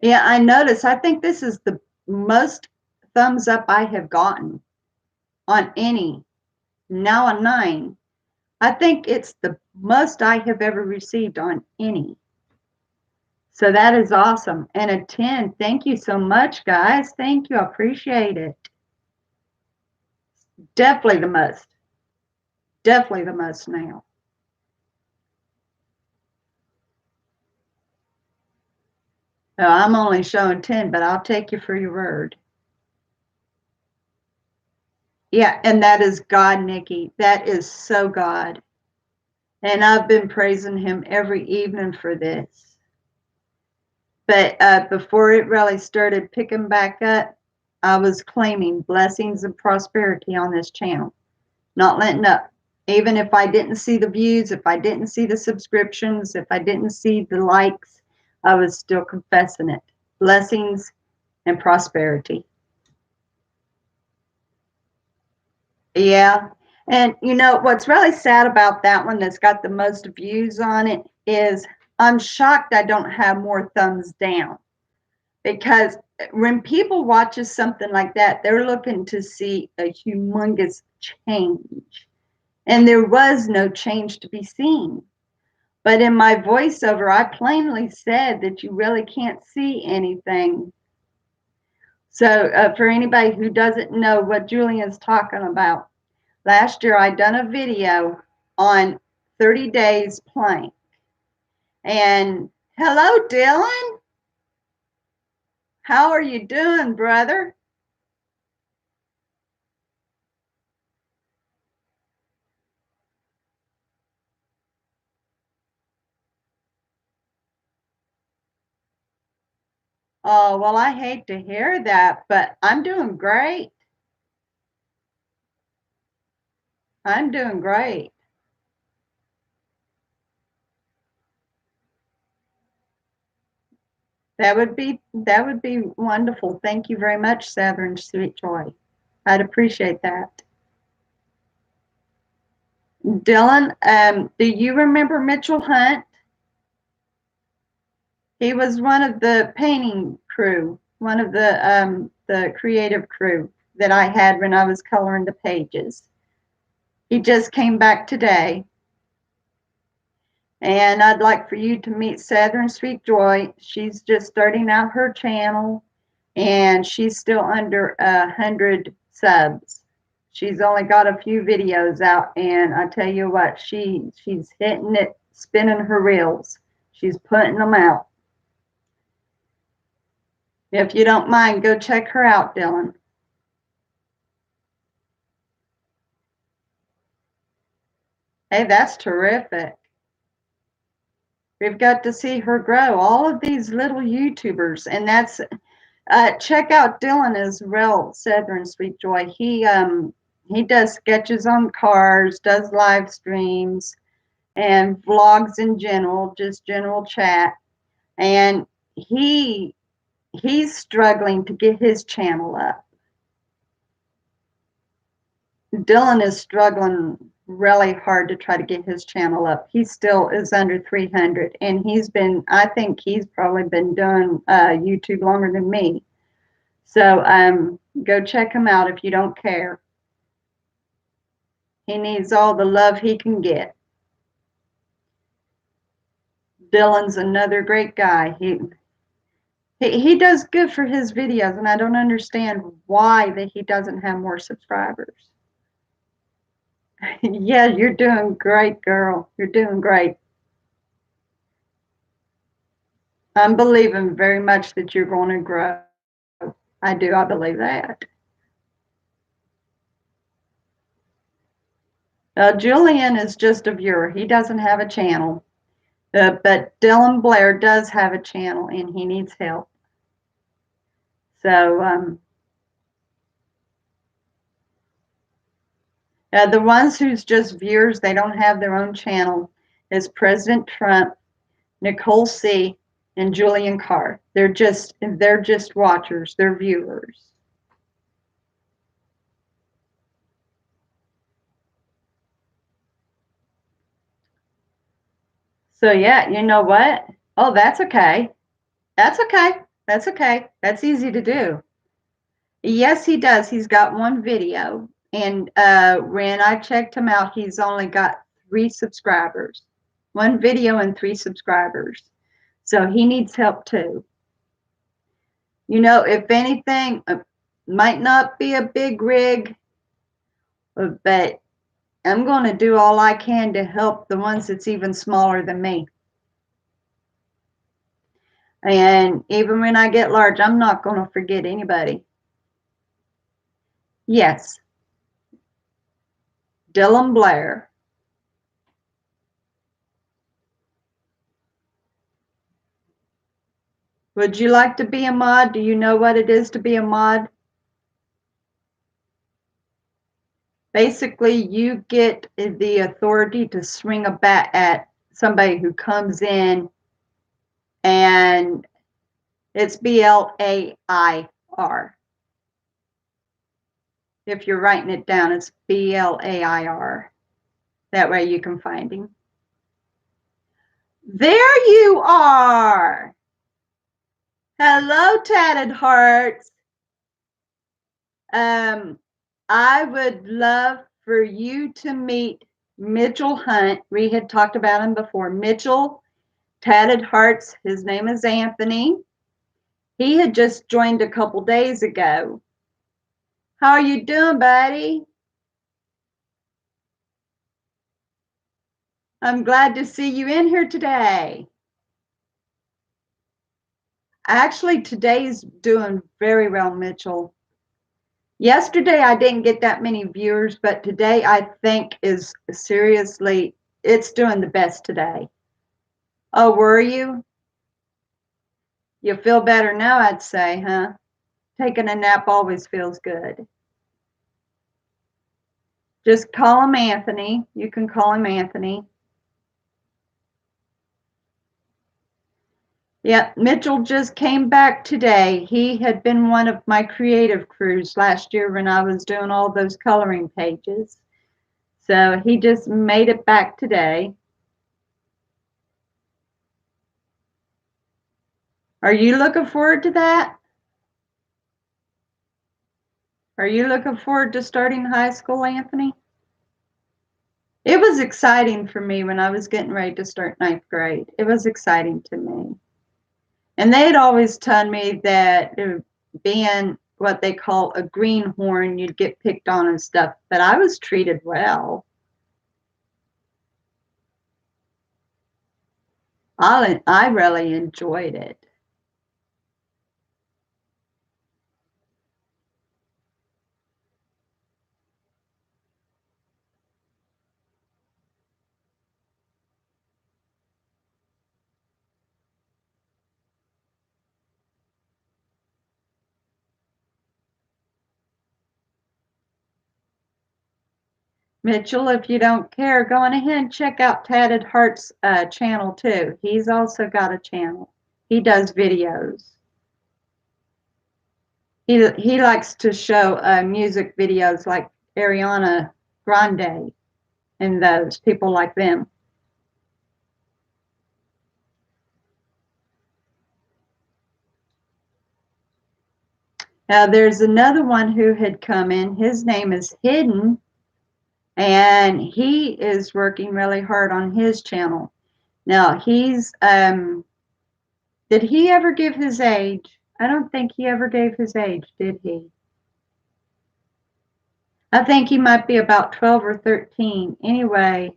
Yeah, I noticed. I think this is the most thumbs up I have gotten on any. Now a 9. I think it's the most I have ever received on any. So that is awesome. And a 10. Thank you so much, guys. Thank you. I appreciate it. Definitely the most. Definitely the most now. No, I'm only showing 10, but I'll take you for your word. Yeah, and that is God, Nikki. That is so God. And I've been praising him every evening for this. But before it really started picking back up, I was claiming blessings and prosperity on this channel, not letting up. Even if I didn't see the views, if I didn't see the subscriptions, if I didn't see the likes, I was still confessing it. Blessings and prosperity. Yeah. And you know, what's really sad about that one that's got the most views on it is I'm shocked I don't have more thumbs down. Because when people watches something like that, they're looking to see a humongous change. And there was no change to be seen. But in my voiceover, I plainly said that you really can't see anything. So for anybody who doesn't know what Julian's talking about, last year I done a video on 30 days plank. And hello, Dylan. How are you doing, brother? Oh, well, I hate to hear that, but I'm doing great. I'm doing great. That would be wonderful. Thank you very much, Southern Sweet Joy. I'd appreciate that. Dylan, do you remember Mitchell Hunt? He was one of the painting crew, one of the creative crew that I had when I was coloring the pages. He just came back today. And I'd like for you to meet Southern Sweet Joy. She's just starting out her channel, and she's still under 100 subs. She's only got a few videos out, and I tell you what, she's hitting it, spinning her reels. She's putting them out. If you don't mind, go check her out, Dylan. Hey, that's terrific. We've got to see her grow. All of these little YouTubers, and that's check out Dylan as well, Southern Sweet Joy. He does sketches on cars, does live streams, and vlogs in general, just general chat. And he's struggling to get his channel up. Dylan is struggling really hard to try to get his channel up. He still is under 300, and I think he's probably been doing YouTube longer than me. So go check him out if you don't care. He needs all the love he can get. Dylan's another great guy. He does good for his videos, and I don't understand why that he doesn't have more subscribers. Yeah, you're doing great, girl. You're doing great. I'm believing very much that you're going to grow. I do. I believe that. Julian is just a viewer. He doesn't have a channel. But Dylan Blair does have a channel, and he needs help. So the ones who's just viewers, they don't have their own channel, is President Trump, Nicole C., and Julian Carr. They're just watchers. They're viewers. So yeah, you know what? Oh, that's okay. That's okay. That's okay. That's easy to do. Yes, he does. He's got one video, and when I checked him out, he's only got 3 subscribers. One video and 3 subscribers. So he needs help too. You know, if anything, might not be a big rig, but I'm going to do all I can to help the ones that's even smaller than me. And even when I get large, I'm not going to forget anybody. Yes, Dylan Blair. Would you like to be a mod? Do you know what it is to be a mod? Basically, you get the authority to swing a bat at somebody who comes in, and it's Blair. If you're writing it down, it's Blair. That way you can find him. There you are. Hello, Tatted Hearts. I would love for you to meet Mitchell Hunt. We had talked about him before. Mitchell, Tatted Hearts, his name is Anthony. He had just joined a couple days ago. How are you doing, buddy? I'm glad to see you in here today. Actually, today's doing very well, Mitchell. Yesterday, I didn't get that many viewers, but today I think is seriously, it's doing the best today. Oh, were you? You feel better now, I'd say, huh? Taking a nap always feels good. Just call him Anthony. You can call him Anthony. Yeah, Mitchell just came back today. He had been one of my creative crews last year when I was doing all those coloring pages. So he just made it back today. Are you looking forward to that? Are you looking forward to starting high school, Anthony? It was exciting for me when I was getting ready to start 9th grade. It was exciting to me. And they had always told me that being what they call a greenhorn, you'd get picked on and stuff, but I was treated well. I really enjoyed it. Mitchell, if you don't care, go on ahead and check out Tatted Heart's channel too. He's also got a channel. He does videos. He likes to show music videos like Ariana Grande and those people like them. Now there's another one who had come in. His name is Hidden, and he is working really hard on his channel. Now he's did he ever give his age? I don't think he ever gave his age, did he? I think he might be about 12 or 13. Anyway,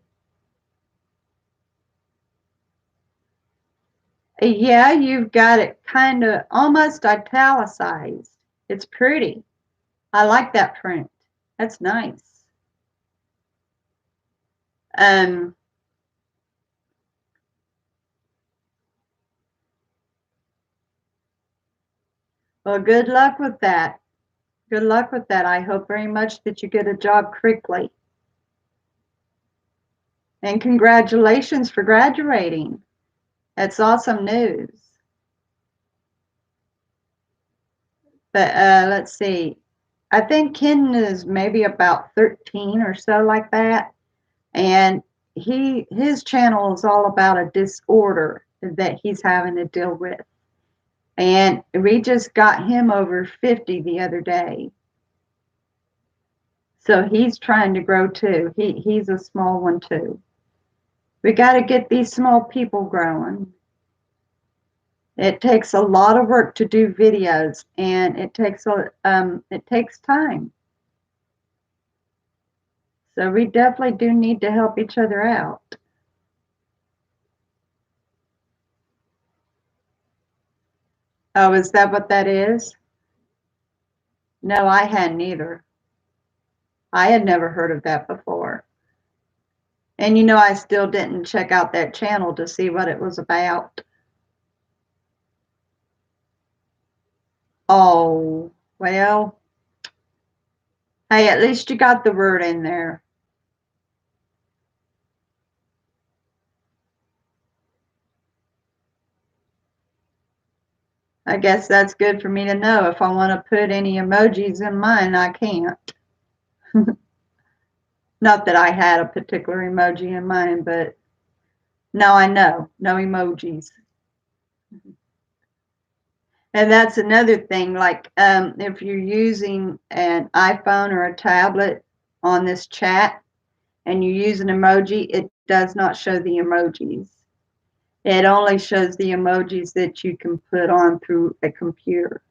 yeah, you've got it kind of almost italicized. It's pretty. I like that print. That's nice. Um, well, good luck with that. Good luck with that. I hope very much that you get a job quickly. And congratulations for graduating. That's awesome news. But let's see. I think Ken is maybe about 13 or so like that. And his channel is all about a disorder that he's having to deal with. And we just got him over 50 the other day. So he's trying to grow too. He's a small one too. We got to get these small people growing. It takes a lot of work to do videos, and it takes time. So we definitely do need to help each other out. Oh, is that what that is? No, I hadn't either. I had never heard of that before. And I still didn't check out that channel to see what it was about. Oh, well, hey, at least you got the word in there. I guess that's good for me to know. If I want to put any emojis in mine, I can't. Not that I had a particular emoji in mine, but now I know. No emojis. And that's another thing, like if you're using an iPhone or a tablet on this chat and you use an emoji, it does not show the emojis. It only shows the emojis that you can put on through a computer.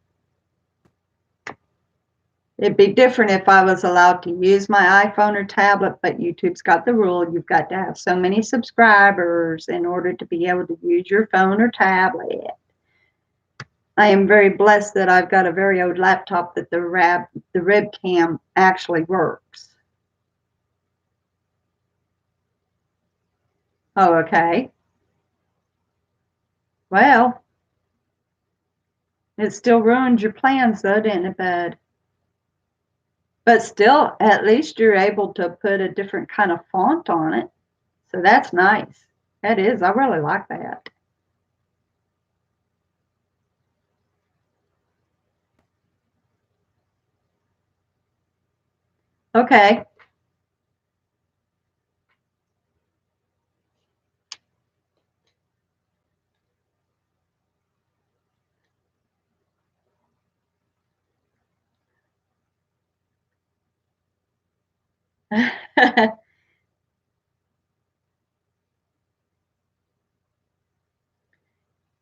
It'd be different if I was allowed to use my iPhone or tablet, but YouTube's got the rule you've got to have so many subscribers in order to be able to use your phone or tablet. I am very blessed that I've got a very old laptop that the webcam actually works. Oh, okay. Well, it still ruins your plans though, didn't it, bud? But still, at least you're able to put a different kind of font on it. So that's nice. That is. I really like that. Okay.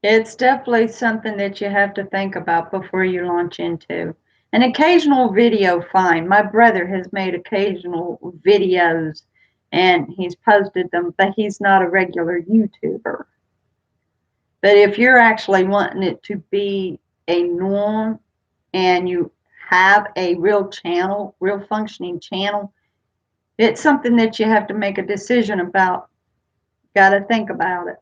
It's definitely something that you have to think about before you launch into. An occasional video, fine. My brother has made occasional videos and he's posted them, but he's not a regular YouTuber. But if you're actually wanting it to be a norm and you have a real channel, real functioning channel, it's something that you have to make a decision about. Got to think about it.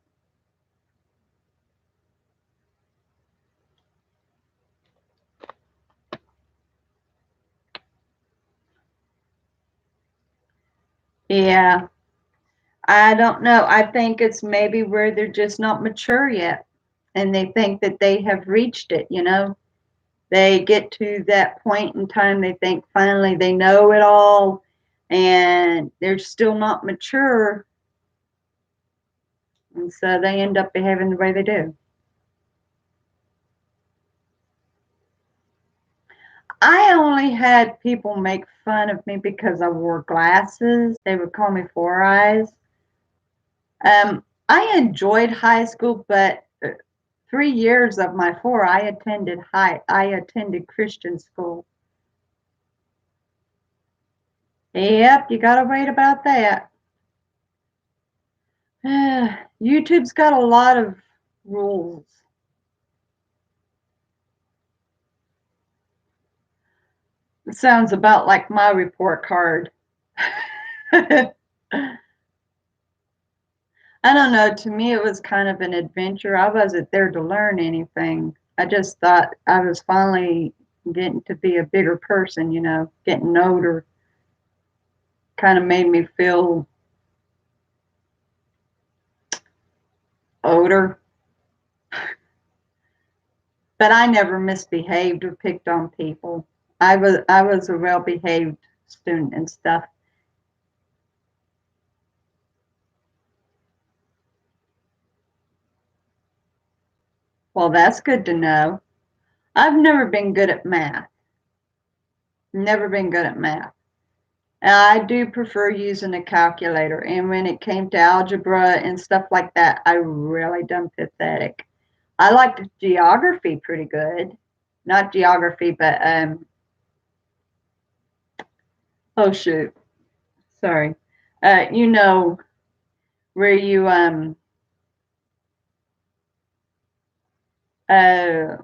Yeah. I don't know. I think it's maybe where they're just not mature yet and they think that they have reached it, you know? They get to that point in time, they think finally they know it all and they're still not mature. And so they end up behaving the way they do. I only had people make fun of me because I wore glasses. They would call me Four Eyes. I enjoyed high school, but 3 years of my four, I attended Christian school. Yep, you gotta wait about that. YouTube's got a lot of rules. It sounds about like my report card. I don't know. To me, it was kind of an adventure. I wasn't there to learn anything. I just thought I was finally getting to be a bigger person, you know, getting older. Kind of made me feel older. But I never misbehaved or picked on people. I was a well behaved student and stuff. Well, that's good to know. I've never been good at math. Never been good at math. I do prefer using a calculator. And when it came to algebra and stuff like that, I really done pathetic. I liked geography pretty good. Not geography, but oh shoot, sorry. You know where you uh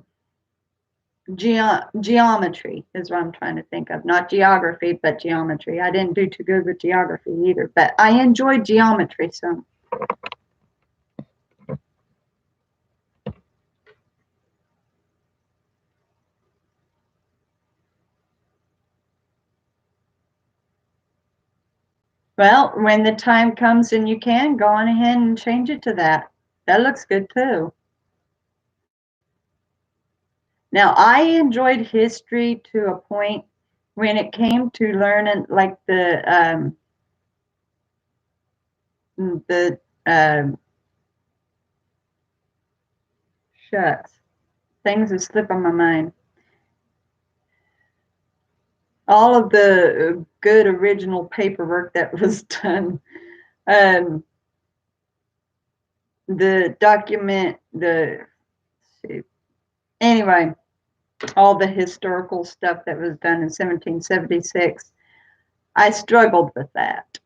geometry is what I'm trying to think of. Not geography, but geometry. I didn't do too good with geography either, but I enjoyed geometry some. Well, when the time comes and you can, go on ahead and change it to that. That looks good too. Now, I enjoyed history to a point when it came to learning like the shucks, things that slip on my mind. All of the good original paperwork that was done. Um, the document, the anyway, all the historical stuff that was done in 1776. I struggled with that.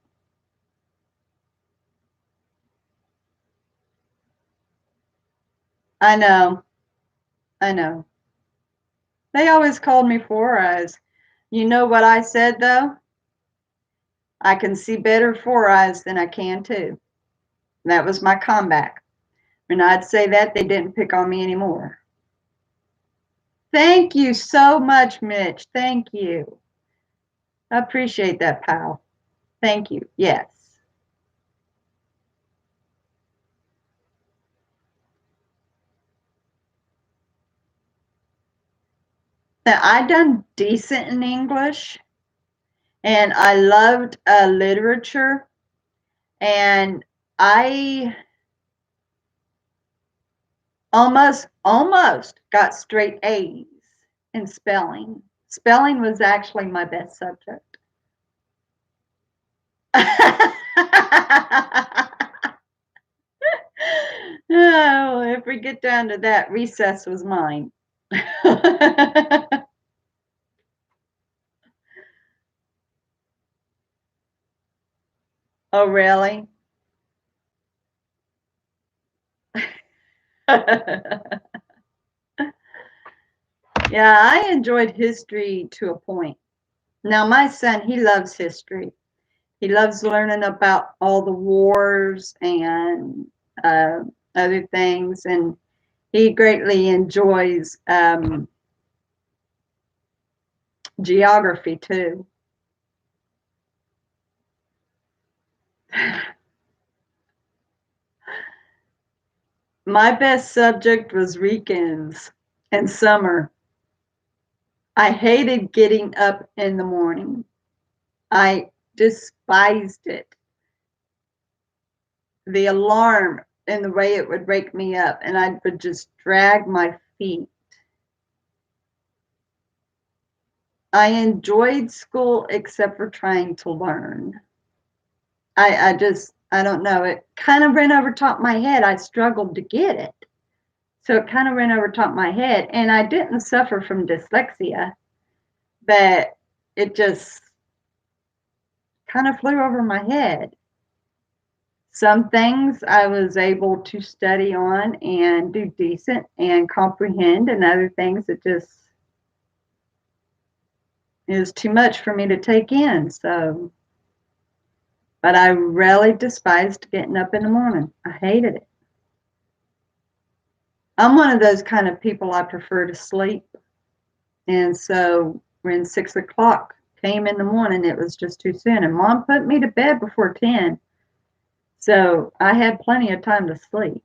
I know, I know. They always called me Four Eyes. You know what I said though? I can see better Four Eyes than I can two. That was my comeback. When I'd say that, they didn't pick on me anymore. Thank you so much, Mitch. Thank you. I appreciate that, pal. Thank you. Yes. Now, I done decent in English, and I loved literature, and I almost got straight A's in spelling. Spelling was actually my best subject. Oh, if we get down to that, recess was mine. Oh, really? Yeah, I enjoyed history to a point. Now, my son, he loves history. He loves learning about all the wars and uh, other things, and he greatly enjoys geography too. My best subject was weekends and summer. I hated getting up in the morning. I despised it. The alarm and the way it would wake me up, and I would just drag my feet. I enjoyed school except for trying to learn. I don't know. It kind of ran over top of my head. I struggled to get it. So it kind of ran over top of my head. And I didn't suffer from dyslexia, but it just kind of flew over my head. Some things I was able to study on and do decent and comprehend, and other things it just is too much for me to take in. So, but I really despised getting up in the morning. I hated it. I'm one of those kind of people I prefer to sleep. And so when 6 o'clock came in the morning, it was just too soon. And mom put me to bed before 10. So I had plenty of time to sleep.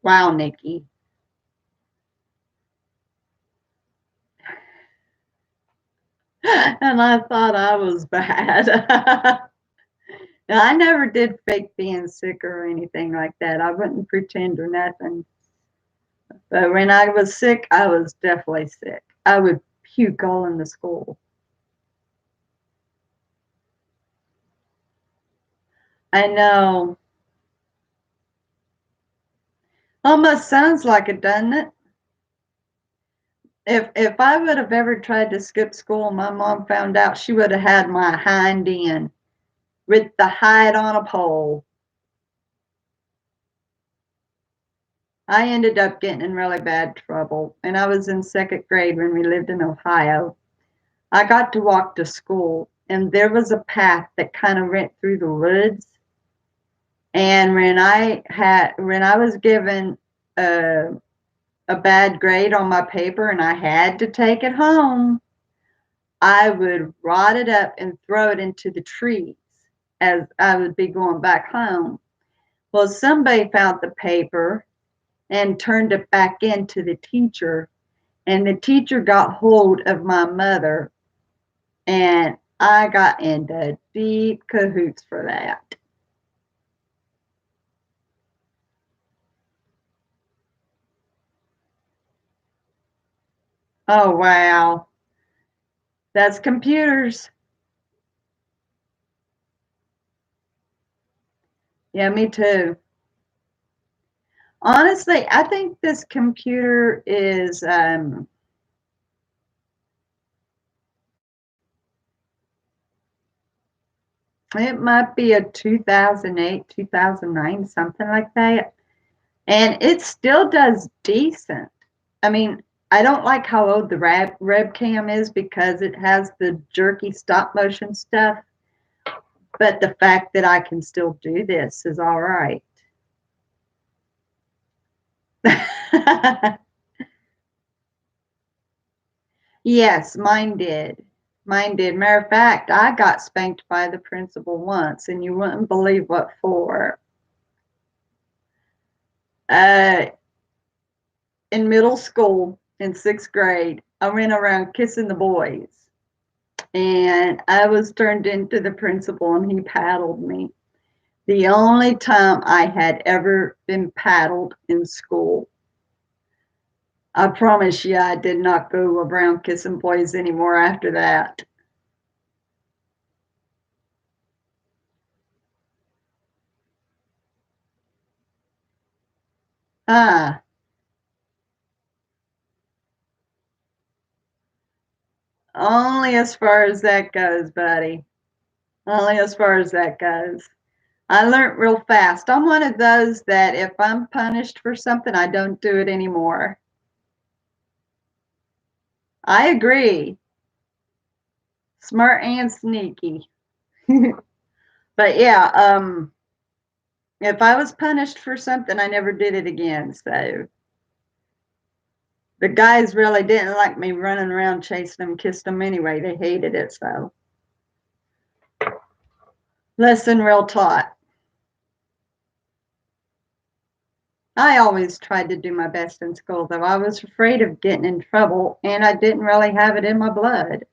Wow, Nikki. And I thought I was bad. Now, I never did fake being sick or anything like that. I wouldn't pretend or nothing. But when I was sick, I was definitely sick. I would puke all in the school. I know. Almost sounds like it, doesn't it? If I would have ever tried to skip school and my mom found out, she would have had my hind end with the hide on a pole. I ended up getting in really bad trouble, and I was in second grade when we lived in Ohio. I got to walk to school, and there was a path that kind of went through the woods. And when I was given a, a bad grade on my paper and I had to take it home, I would rot it up and throw it into the trees as I would be going back home. Well, somebody found the paper and turned it back into the teacher, and the teacher got hold of my mother, and I got into deep cahoots for that. Oh, wow. That's computers. Yeah, me too. Honestly, I think this computer is, it might be a 2008, 2009, something like that. And it still does decent. I mean, I don't like how old the Rebcam is because it has the jerky stop motion stuff. But the fact that I can still do this is all right. Yes, mine did. Mine did. Matter of fact, I got spanked by the principal once, and you wouldn't believe what for. Uh, in middle school, in sixth grade, I went around kissing the boys, and I was turned into the principal, and he paddled me. The only time I had ever been paddled in school. I promise you, I did not go around kissing boys anymore after that. Ah, only as far as that goes, buddy. Only as far as that goes. I learned real fast. I'm one of those that if I'm punished for something, I don't do it anymore. I agree. Smart and sneaky. But yeah, if I was punished for something, I never did it again. So The guys really didn't like me running around chasing them, kissed them anyway. They hated it, so. Lesson real taught. I always tried to do my best in school, though I was afraid of getting in trouble, and I didn't really have it in my blood.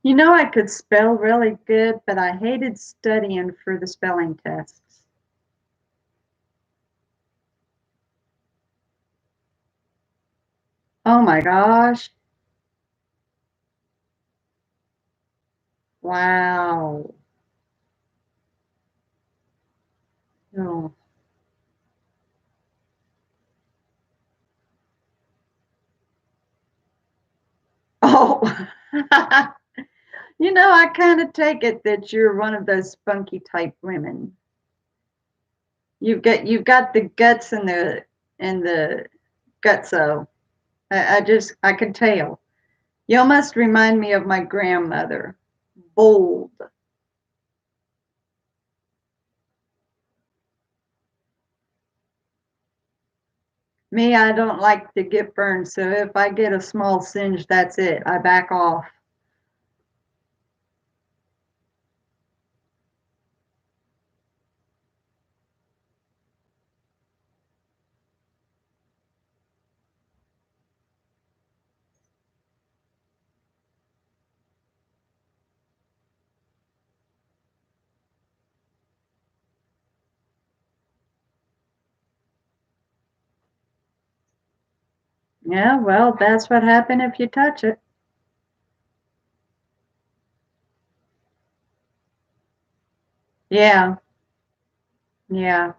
You know, I could spell really good, but I hated studying for the spelling tests. Oh my gosh. Wow. Oh. Oh. You know, I kind of take it that you're one of those spunky type women. You've got the guts and the gutso. I can tell. You almost remind me of my grandmother. Bold. Me, I don't like to get burned, so if I get a small singe, that's it. I back off. Yeah, well, that's what happened if you touch it. Yeah, yeah.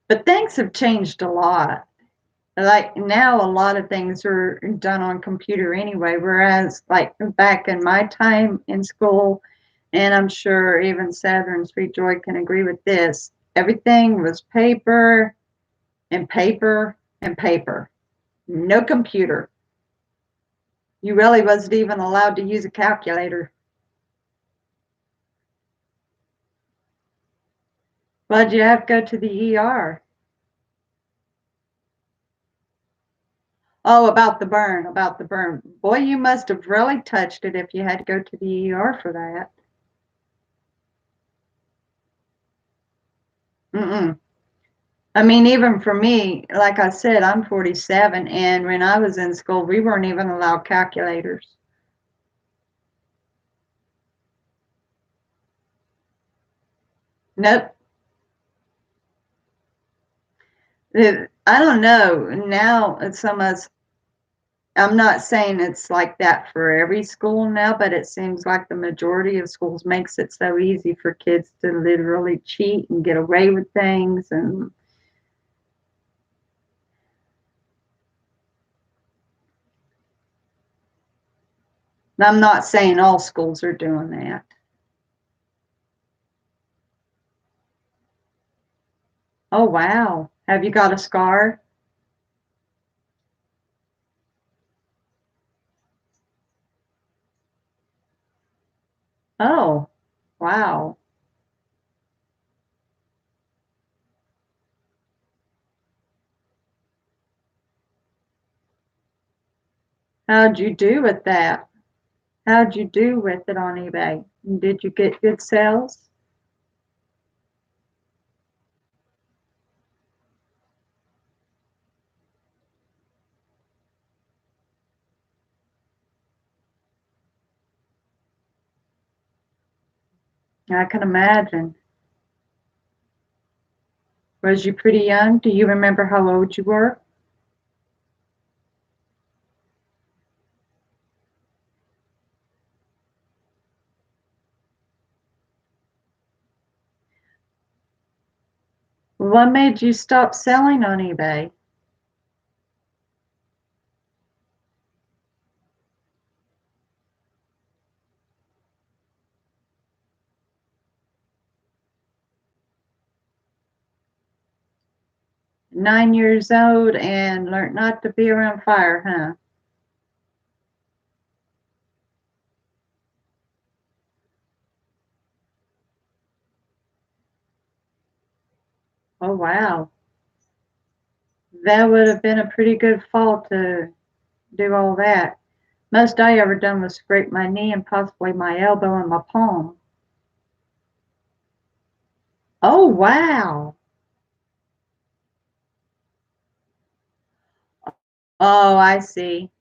But things have changed a lot. Like now, a lot of things are done on computer anyway, whereas like back in my time in school, and I'm sure even Saturn Sweet Joy can agree with this, everything was paper and paper and paper. No computer. You really wasn't even allowed to use a calculator. Why'd you have to go to the ER? Oh, about the burn, about the burn. Boy, you must have really touched it if you had to go to the ER for that. Mm-mm. I mean, even for me, like I said, I'm 47, and when I was in school, we weren't even allowed calculators. Nope. I don't know. Now it's almost, I'm not saying it's like that for every school now, but it seems like the majority of schools makes it so easy for kids to literally cheat and get away with things. And I'm not saying all schools are doing that. Oh, wow. Have you got a scar? Oh, wow. How'd you do with that? How'd you do with it on eBay? Did you get good sales? I can imagine. Was you pretty young? Do you remember how old you were? What made you stop selling on eBay? 9 years old and learned not to be around fire, huh? Oh, wow. That would have been a pretty good fall to do all that. Most I ever done was scrape my knee and possibly my elbow and my palm. Oh, wow. Oh, I see.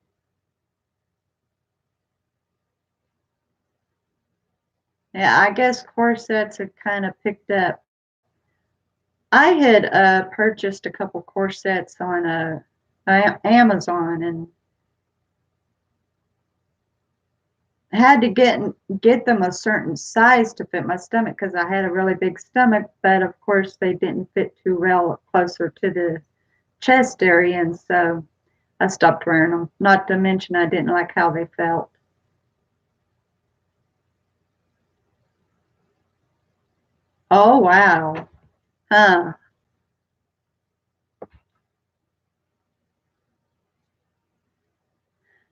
Yeah, I guess corsets had kind of picked up. I had purchased a couple corsets on Amazon and had to get them a certain size to fit my stomach because I had a really big stomach, but of course they didn't fit too well closer to the chest area, and so I stopped wearing them. Not to mention I didn't like how they felt. Oh wow, huh?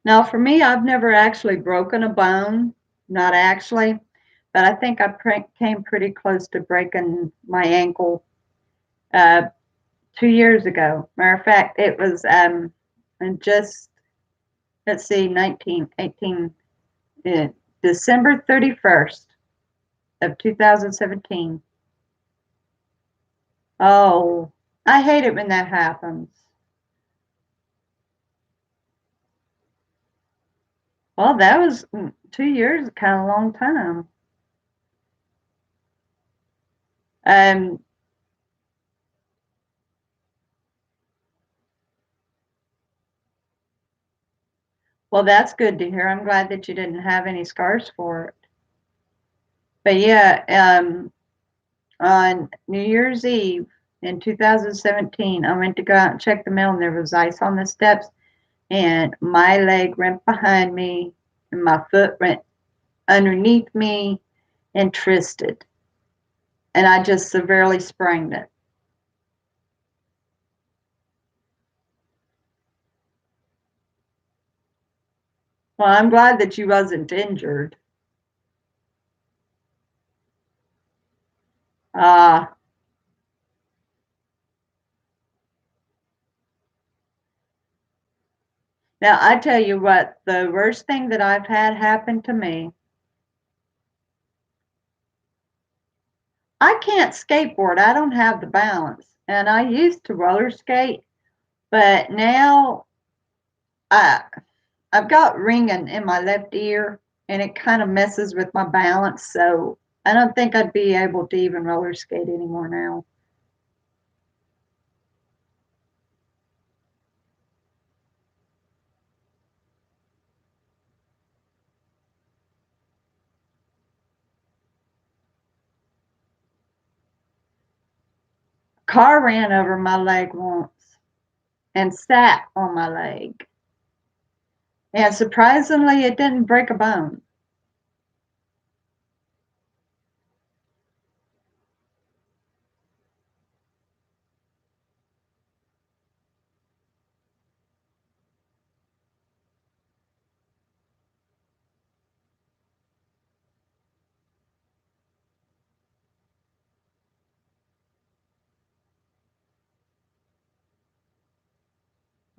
Now for me, I've never actually broken a bone, not actually, but I think I came pretty close to breaking my ankle uh, 2 years ago. Matter of fact, it was and just let's see, 1918, uh, December 31st of 2017. Oh, I hate it when that happens. Well, that was 2 years, kind of a long time. Um, well, that's good to hear. I'm glad that you didn't have any scars for it. But yeah, on New Year's Eve in 2017, I went to go out and check the mail, and there was ice on the steps, and my leg went behind me, and my foot went underneath me and twisted, and I just severely sprained it. Well, I'm glad that you wasn't injured. Uh, Now, I tell you what, the worst thing that I've had happen to me, I can't skateboard. I don't have the balance. And I used to roller skate, but now I, I've got ringing in my left ear and it kind of messes with my balance. So I don't think I'd be able to even roller skate anymore now. Car ran over my leg once and sat on my leg. And surprisingly, it didn't break a bone.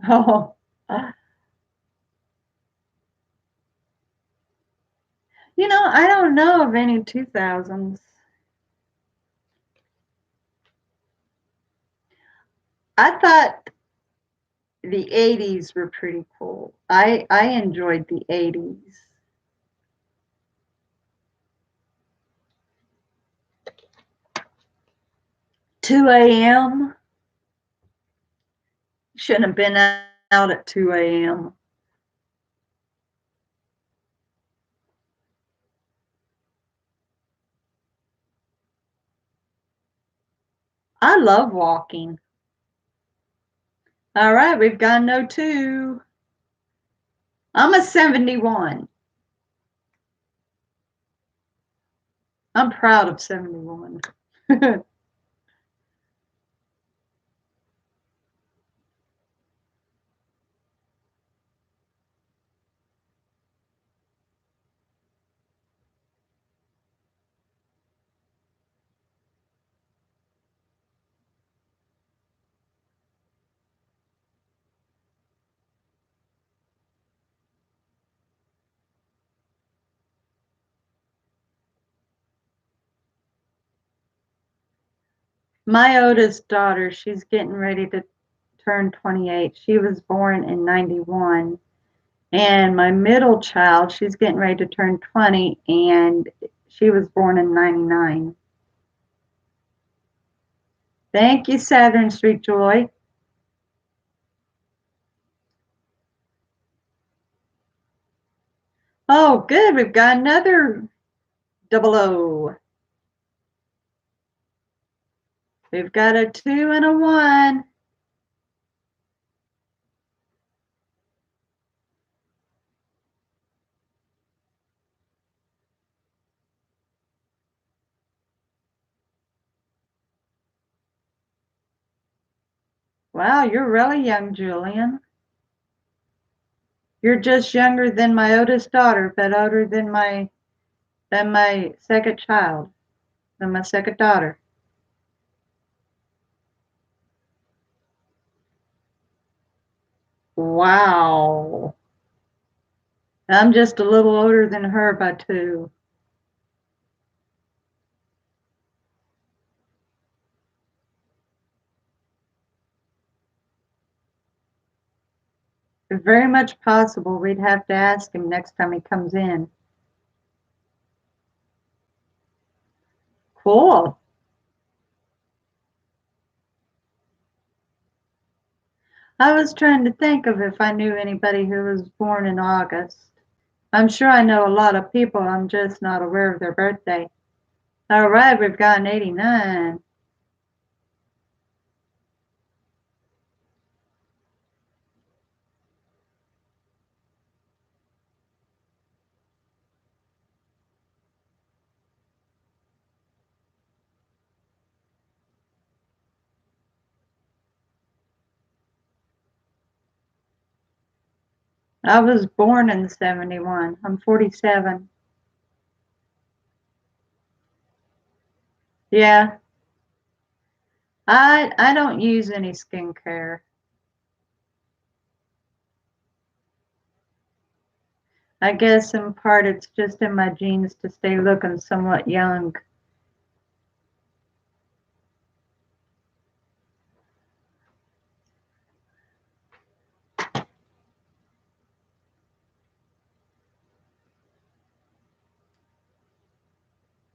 Oh, I don't know of any 2000s. I thought the 80s were pretty cool. I enjoyed the 80s. 2 a.m. Shouldn't have been out at 2 a.m. I love walking. All right, we've got no two. I'm a 71. I'm proud of 71. My oldest daughter, she's getting ready to turn 28. She was born in 91. And my middle child, she's getting ready to turn 20, and she was born in 99. Thank you, Southern Street Joy. Oh, good. We've got another 00. We've got a 2 and a 1. Wow, you're really young, Julian. You're just younger than my oldest daughter, but older than my second child, than my second daughter. Wow. I'm just a little older than her by 2. It's very much possible. We'd have to ask him next time he comes in. Cool. I was trying to think of if I knew anybody who was born in August. I'm sure I know a lot of people. I'm just not aware of their birthday. All right, we've got an 89. I was born in 71. I'm 47. Yeah, I don't use any skincare. I guess in part it's just in my genes to stay looking somewhat young.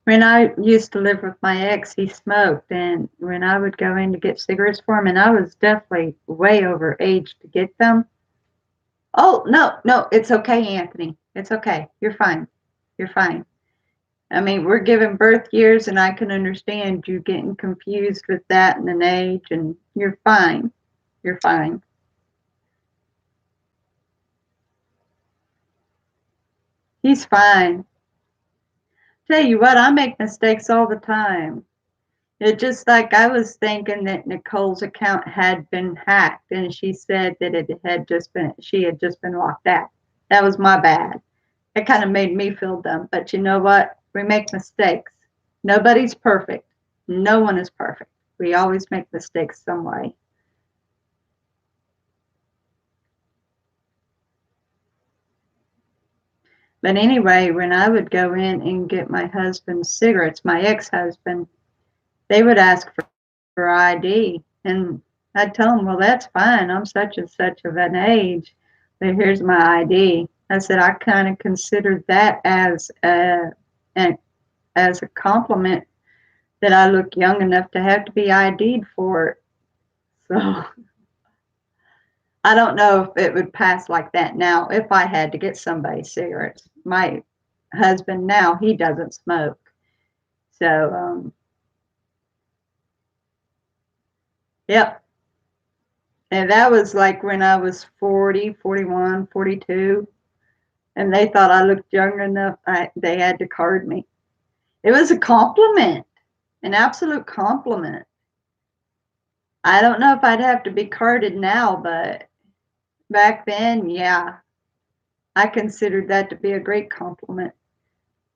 When I used to live with my ex, he smoked, and when I would go in to get cigarettes for him, and I was definitely way over age to get them. Oh, no, no, it's okay, Anthony. It's okay. You're fine. You're fine. I mean, we're given birth years, and I can understand you getting confused with that and an age, and you're fine. You're fine. He's fine. Tell you what, I make mistakes all the time. It just like I was thinking that Nicole's account had been hacked, and she said that she had just been locked out. That was my bad. It kind of made me feel dumb. But you know what? We make mistakes. Nobody's perfect. No one is perfect. We always make mistakes some way. But anyway, when I would go in and get my husband's cigarettes, my ex-husband, they would ask for ID. And I'd tell them, well, that's fine. I'm such and such of an age, but here's my ID. I said, I kind of considered that as a compliment that I look young enough to have to be ID'd for it. So I don't know if it would pass like that now if I had to get somebody cigarettes. My husband now, he doesn't smoke. So, yep. And that was like when I was 40, 41, 42, and they thought I looked young enough. They had to card me. It was a compliment, an absolute compliment. I don't know if I'd have to be carded now, but back then, yeah, I considered that to be a great compliment.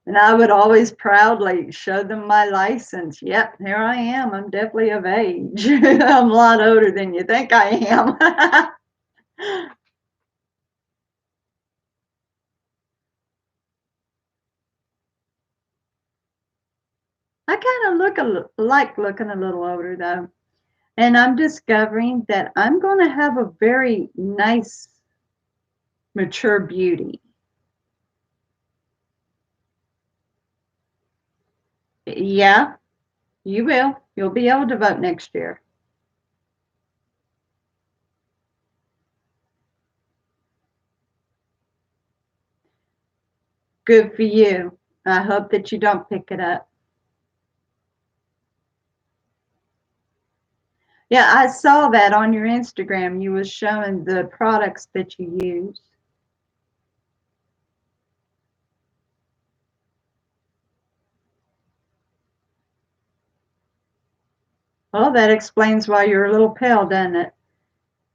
And I would always proudly show them my license. Yep, here I am. I'm definitely of age. I'm a lot older than you think I am. I kind of like looking a little older though. And I'm discovering that I'm going to have a very nice, mature beauty. Yeah, you will. You'll be able to vote next year. Good for you. I hope that you don't pick it up. Yeah, I saw that on your Instagram. You was showing the products that you use. Well, that explains why you're a little pale, doesn't it?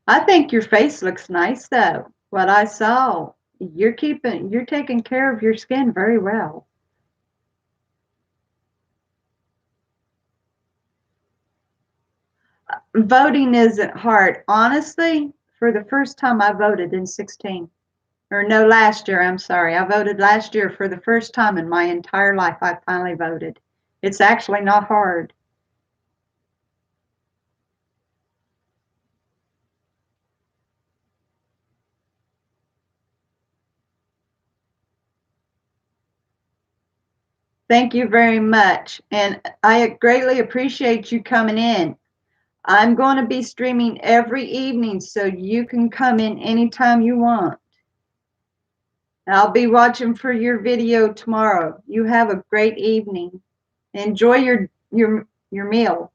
I think your face looks nice though. What I saw, you're taking care of your skin very well. Voting isn't hard. Honestly, for the first time I voted in 16. Or no, last year, I'm sorry. I voted last year for the first time in my entire life. I finally voted. It's actually not hard. Thank you very much. And I greatly appreciate you coming in. I'm going to be streaming every evening so you can come in anytime you want. I'll be watching for your video tomorrow. You have a great evening. Enjoy your meal.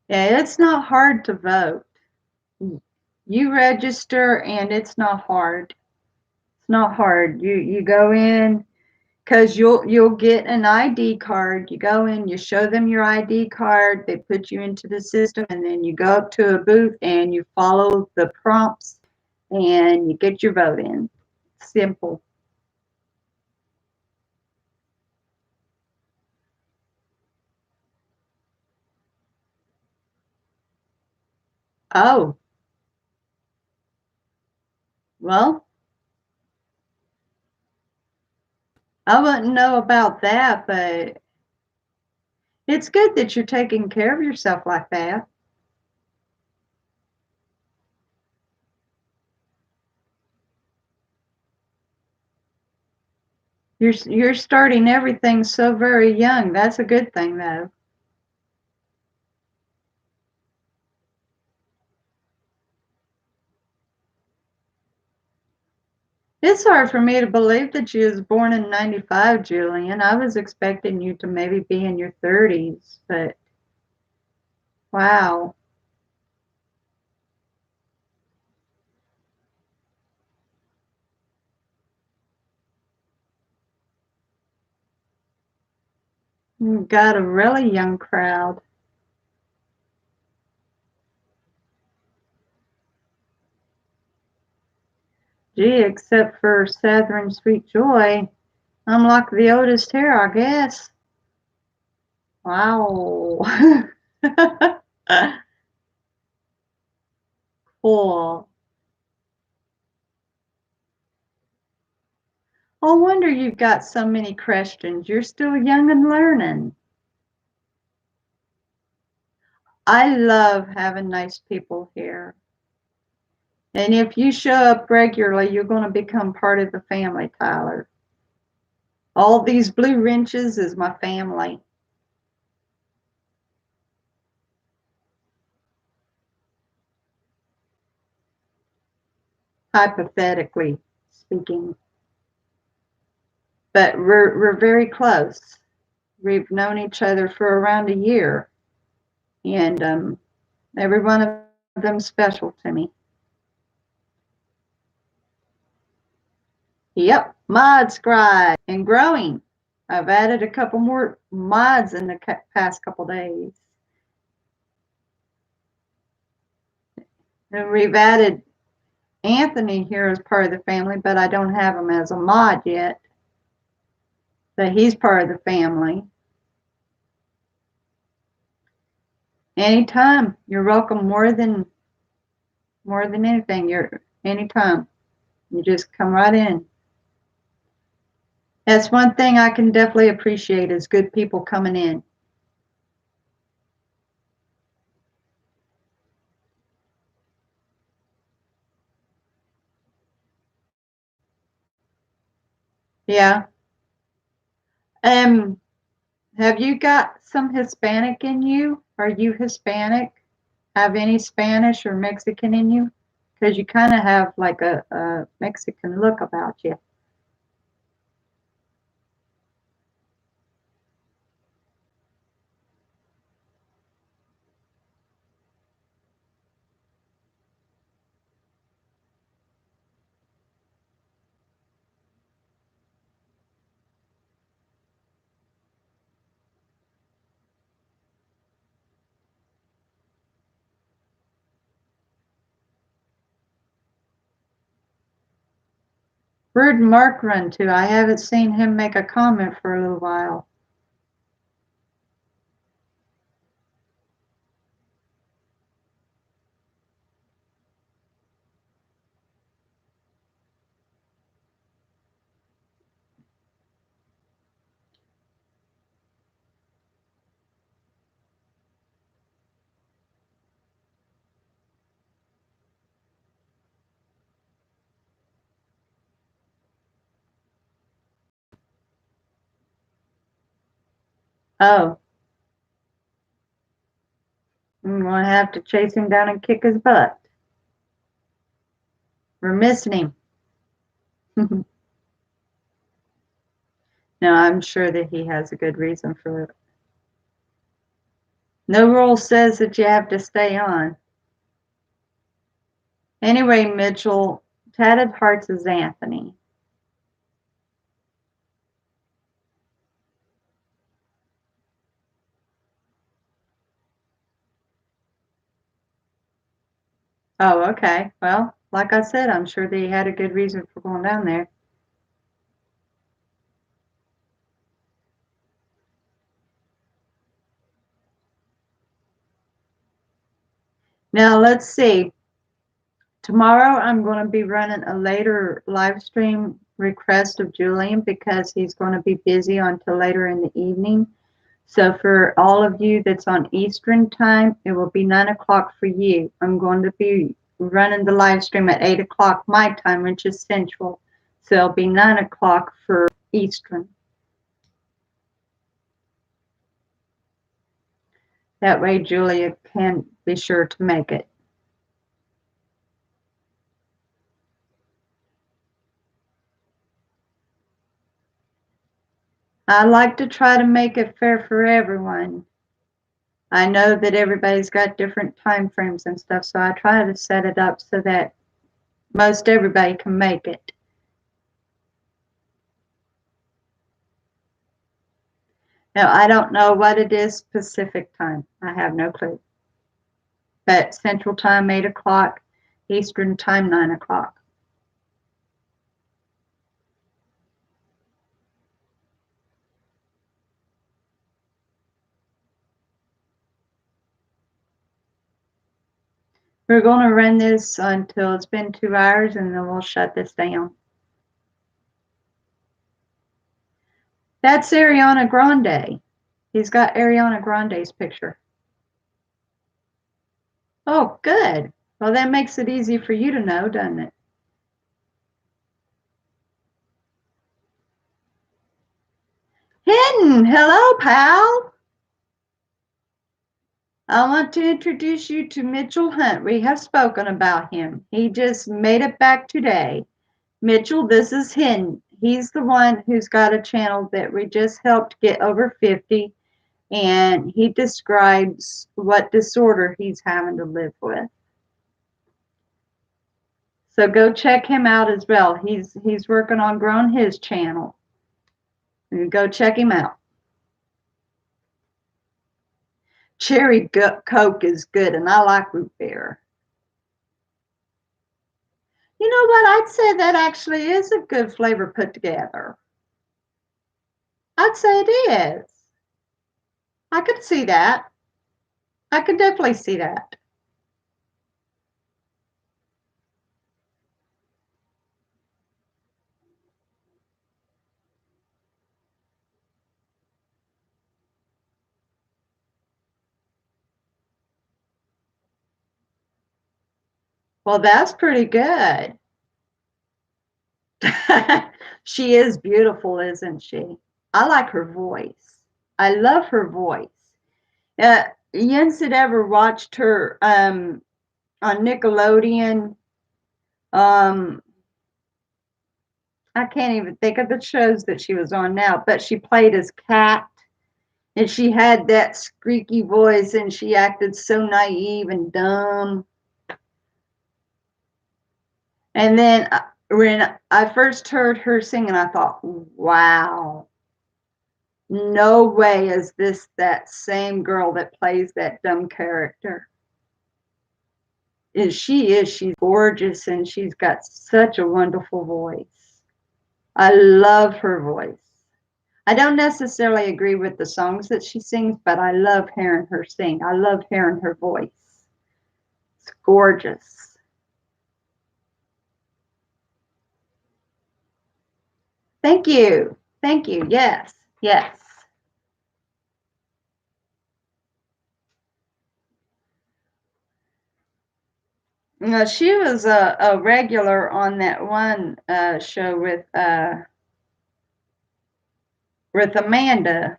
Yeah, it's not hard to vote. You register and it's not hard. It's not hard. You go in because you'll get an ID card. You go in, you show them your ID card, they put you into the system, and then you go up to a booth and you follow the prompts and you get your vote in. Simple. Oh, well, I wouldn't know about that, but it's good that you're taking care of yourself like that. You're starting everything so very young. That's a good thing though. It's hard for me to believe that you was born in 95, Julian. I was expecting you to maybe be in your 30s, but wow. You got a really young crowd. Gee, except for Southern Sweet Joy, I'm like the oldest here, I guess. Wow. Cool. No wonder you've got so many questions. You're still young and learning. I love having nice people here. And if you show up regularly, you're going to become part of the family, Tyler. All these blue wrenches is my family, hypothetically speaking. But we're very close. We've known each other for around a year, and every one of them special to me. Yep, mod scribe and growing. I've added a couple more mods in the past couple days. And we've added Anthony here as part of the family, but I don't have him as a mod yet. But he's part of the family. Anytime. You're welcome more than anything. You're anytime. You just come right in. That's one thing I can definitely appreciate is good people coming in. Yeah. Um, have you got some Hispanic in you? Are you Hispanic? Have any Spanish or Mexican in you? Because you kind of have like a Mexican look about you. Where'd Mark run to? I haven't seen him make a comment for a little while. Oh, I'm gonna have to chase him down and kick his butt. We're missing him. No, I'm sure that he has a good reason for it. No rule says that you have to stay on. Anyway, Mitchell, Tatted Hearts is Anthony. Oh, okay. Well, like I said, I'm sure they had a good reason for going down there. Now, let's see. Tomorrow, I'm going to be running a later live stream request of Julian because he's going to be busy until later in the evening. So for all of you that's on Eastern time, it will be 9 o'clock for you. I'm going to be running the live stream at 8 o'clock my time, which is Central. So it'll be 9 o'clock for Eastern. That way Julia can be sure to make it. I like to try to make it fair for everyone. I know that everybody's got different time frames and stuff, so I try to set it up so that most everybody can make it. Now, I don't know what it is Pacific time. I have no clue. But Central time, 8 o'clock, Eastern time, 9 o'clock. We're going to run this until it's been 2 hours and then we'll shut this down. That's Ariana Grande. He's got Ariana Grande's picture. Oh, good. Well, that makes it easy for you to know, doesn't it? Hinton, hello, pal. I want to introduce you to Mitchell Hunt. We have spoken about him. He just made it back today. Mitchell, this is Hinton. He's the one who's got a channel that we just helped get over 50, and he describes what disorder he's having to live with. So go check him out as well. He's working on growing his channel. And go check him out. Cherry Coke is good, and I like root beer. You know what? I'd say that actually is a good flavor put together. I'd say it is. I could see that. I could definitely see that. Well, that's pretty good. She is beautiful, isn't she? I like her voice. I love her voice. Uh, Jens had ever watched her on Nickelodeon. Um, I can't even think of the shows that she was on now, but she played as Cat, and she had that squeaky voice, and she acted so naive and dumb. And then when I first heard her singing, I thought, wow, no way is this that same girl that plays that dumb character. And she's gorgeous and she's got such a wonderful voice. I love her voice. I don't necessarily agree with the songs that she sings, but I love hearing her sing. I love hearing her voice. It's gorgeous. Thank you. Thank you. Yes. Yes. No, she was a regular on that one show with Amanda.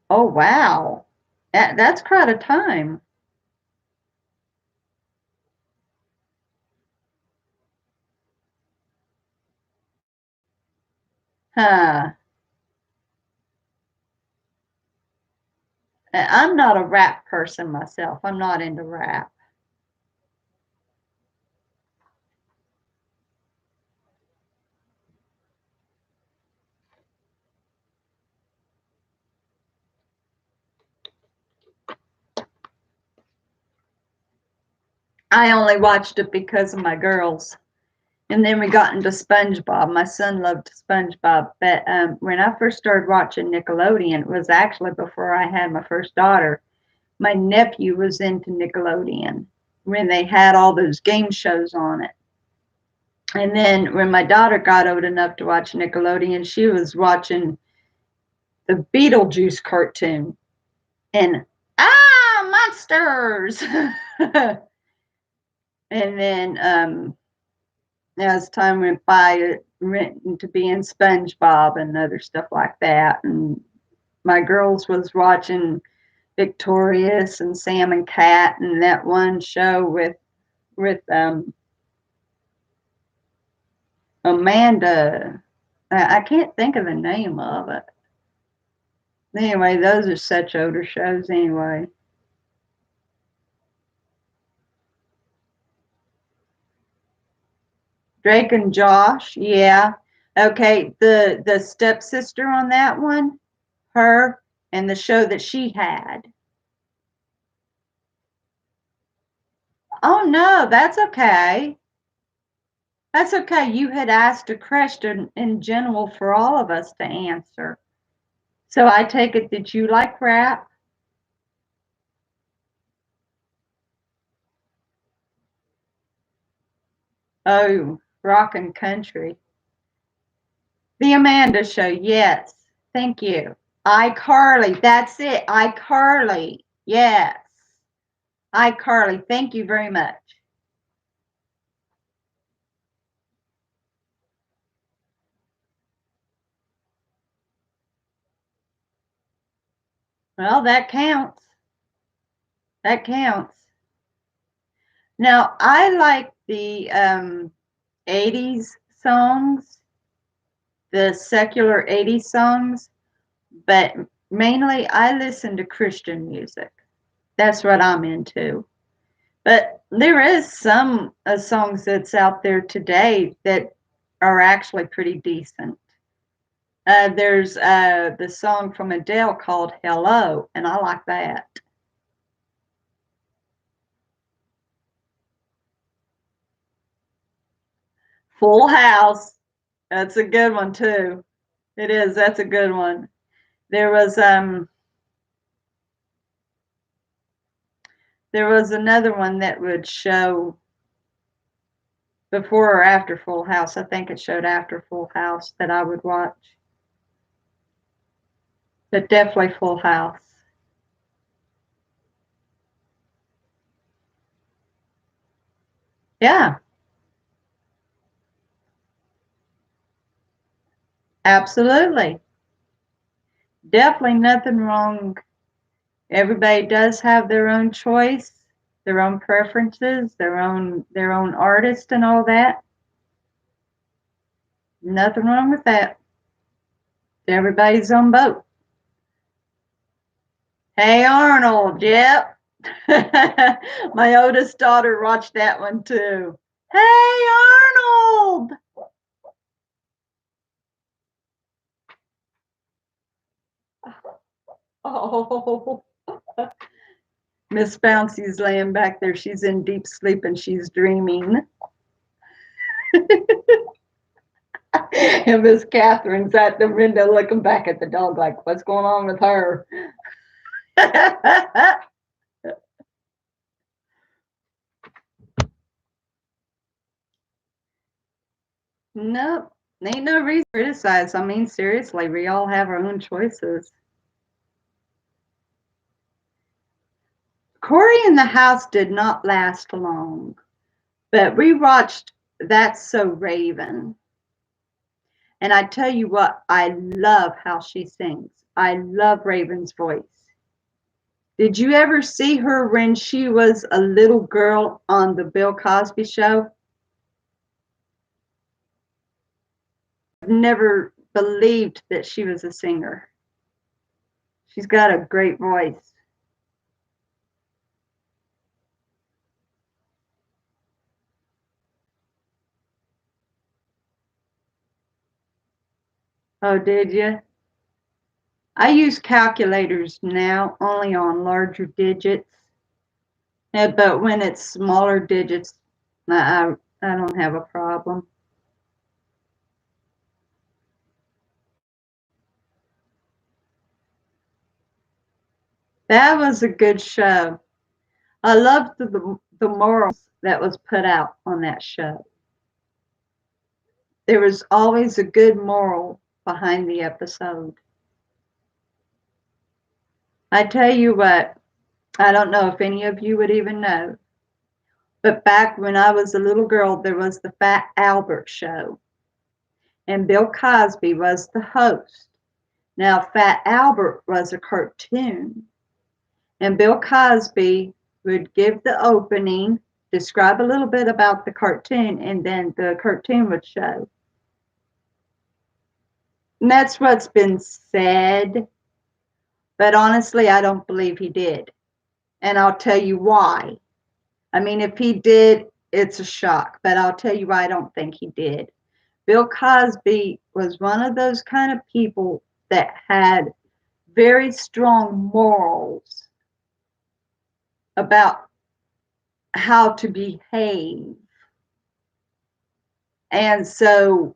Oh wow, that's quite a time. Huh. I'm not a rap person myself. I'm not into rap. I only watched it because of my girls. And then we got into SpongeBob. My son loved SpongeBob. But when I first started watching Nickelodeon, it was actually before I had my first daughter. My nephew was into Nickelodeon when they had all those game shows on it. And then when my daughter got old enough to watch Nickelodeon, she was watching the Beetlejuice cartoon and monsters. And then as time went by, it went into being SpongeBob and other stuff like that. And my girls was watching Victorious and Sam and Cat and that one show with Amanda. I can't think of the name of it. Anyway, those are such older shows anyway. Drake and Josh, yeah. Okay, the stepsister on that one, her, and the show that she had. Oh no, that's okay. That's okay. You had asked a question in general for all of us to answer. So I take it that you like rap? Oh, rock and country. The Amanda Show, yes. Thank you. iCarly, that's it. iCarly, yes. iCarly, thank you very much. Well, that counts. That counts. Now, I like the 80s songs, the secular 80s songs, but mainly I listen to Christian music. That's what I'm into. But there is some songs that's out there today that are actually pretty decent. There's the song from Adele called Hello, and I like that. Full House. That's a good one too. It is. That's a good one. There was there was another one that would show before or after Full House. I think it showed after Full House that I would watch. But definitely Full House. Yeah, absolutely. Definitely nothing wrong. Everybody does have their own choice, their own preferences, their own artist and all that. Nothing wrong with that. Everybody's on boat. Hey Arnold, yep. My oldest daughter watched that one too. Hey Arnold. Oh, Miss Bouncy's laying back there. She's in deep sleep and she's dreaming. And Miss Catherine's at the window looking back at the dog like, what's going on with her? Nope. Ain't no reason to criticize. I mean, seriously, we all have our own choices. Cory in the House did not last long, but we watched That's So Raven. And I tell you what, I love how she sings. I love Raven's voice. Did you ever see her when she was a little girl on the Bill Cosby show? Never believed that she was a singer. She's got a great voice. Oh, did you? I use calculators now only on larger digits, but when it's smaller digits, I don't have a problem. That was a good show. I loved the morals that was put out on that show. There was always a good moral behind the episode. I tell you what, I don't know if any of you would even know, but back when I was a little girl, there was the Fat Albert show, and Bill Cosby was the host. Now, Fat Albert was a cartoon, and Bill Cosby would give the opening, describe a little bit about the cartoon, and then the cartoon would show. And that's what's been said, but honestly, I don't believe he did. And I'll tell you why. I mean, if he did, it's a shock, but I'll tell you why I don't think he did. Bill Cosby was one of those kind of people that had very strong morals about how to behave. And so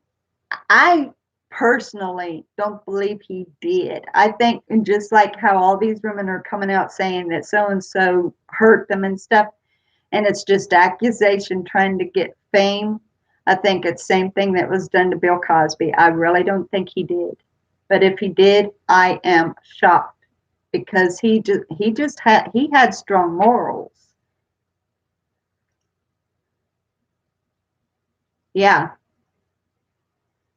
I personally don't believe he did. I think, and just like how all these women are coming out saying that so and so hurt them and stuff, and it's just accusation trying to get fame. I think it's the same thing that was done to Bill Cosby. I really don't think he did. But if he did, I am shocked because he had strong morals. Yeah.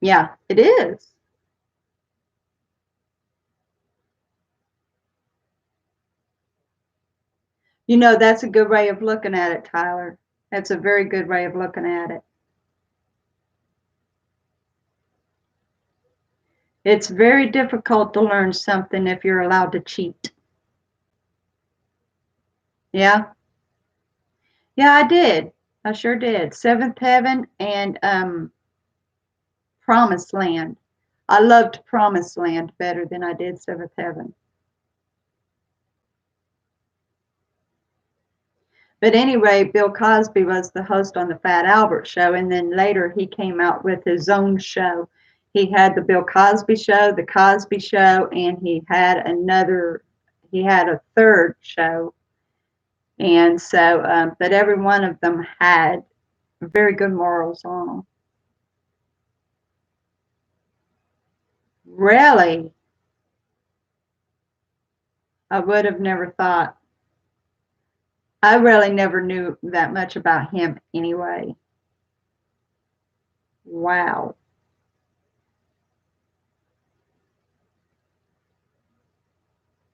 Yeah, it is. That's a good way of looking at it, Tyler. That's a very good way of looking at it. It's very difficult to learn something if you're allowed to cheat. Yeah. Yeah, I did. I sure did. Seventh Heaven and Promised Land. I loved Promised Land better than I did Seventh Heaven. But anyway, Bill Cosby was the host on the Fat Albert show, and then later he came out with his own show. He had the Bill Cosby Show, the Cosby Show, and he had a third show. And so, but every one of them had very good morals on them. Really, I would have never thought. I really never knew that much about him anyway. Wow.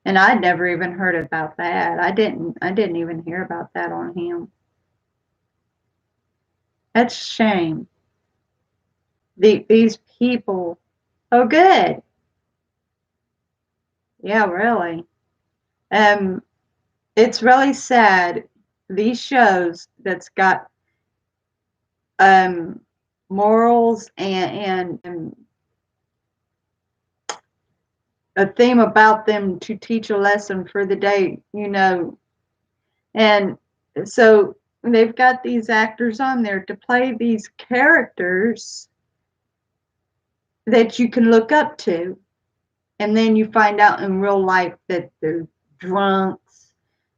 And I'd never even heard about that. I didn't even hear about that on him. That's a shame. These people. Oh, good. Yeah, really. Um, it's really sad. These shows that's got um morals and a theme about them to teach a lesson for the day, and so they've got these actors on there to play these characters that you can look up to, and then you find out in real life that they're drunks,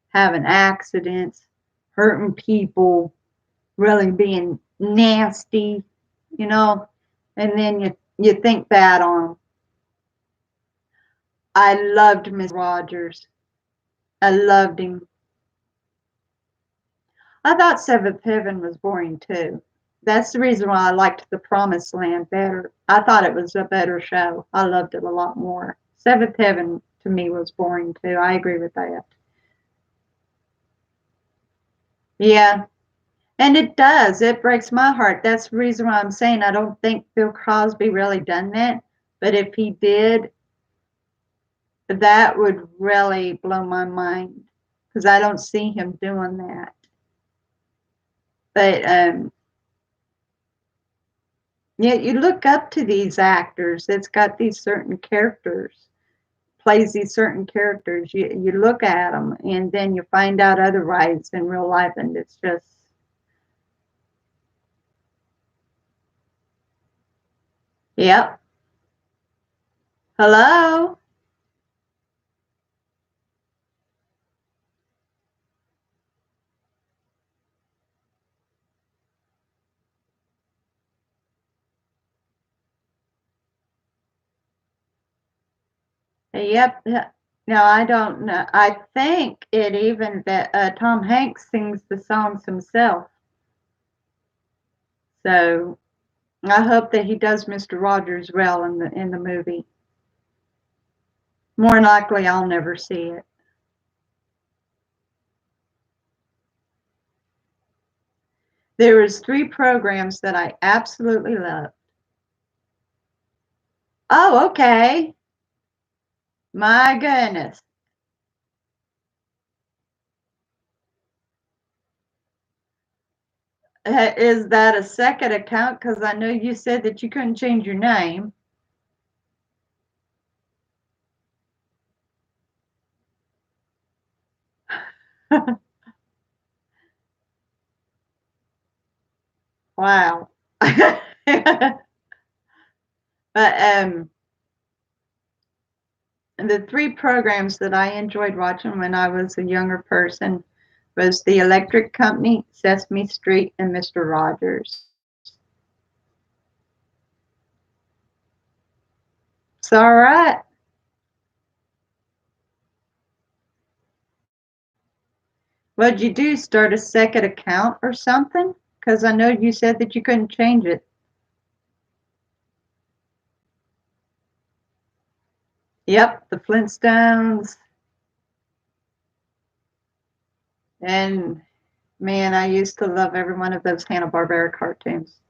having accidents, hurting people, really being nasty, you know, and then you think bad on them. I loved Mr. Rogers. I loved him. I thought Seventh Heaven was boring too. That's the reason why I liked The Promised Land better. I thought it was a better show. I loved it a lot more. Seventh Heaven to me was boring too. I agree with that. Yeah, and it does. It breaks my heart. That's the reason why I'm saying I don't think Bill Cosby really done that. But if he did, that would really blow my mind because I don't see him doing that. But yeah, you look up to these actors that's got these certain characters, plays these certain characters. You look at them, and then you find out otherwise in real life, and it's just, yep. Hello. Yep. No, I don't know. I think it even that Tom Hanks sings the songs himself. So I hope that he does Mr. Rogers well in the movie. More than likely, I'll never see it. There was three programs that I absolutely loved. Oh, okay. My goodness. Is that a second account? Because I know you said that you couldn't change your name. Wow. But the three programs that I enjoyed watching when I was a younger person was The Electric Company, Sesame Street, and Mr. Rogers. It's all right. What'd you do? Start a second account or something? Because I know you said that you couldn't change it. Yep, the Flintstones. And man, I used to love every one of those Hanna-Barbera cartoons.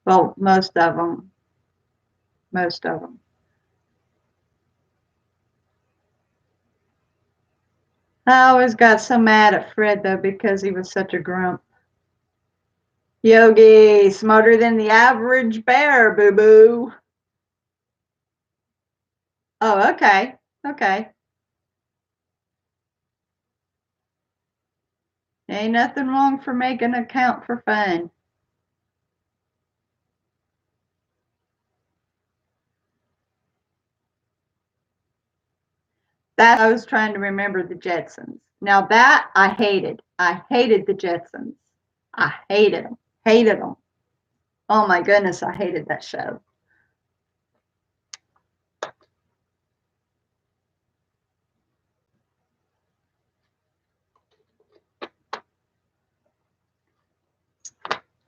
Well, most of them. Most of them. I always got so mad at Fred, though, because he was such a grump. Yogi, smarter than the average bear, boo-boo. Oh, okay. Okay. Ain't nothing wrong for making an account for fun. That I was trying to remember the Jetsons. Now that I hated. I hated the Jetsons. I hated them. Hated them. Oh my goodness, I hated that show.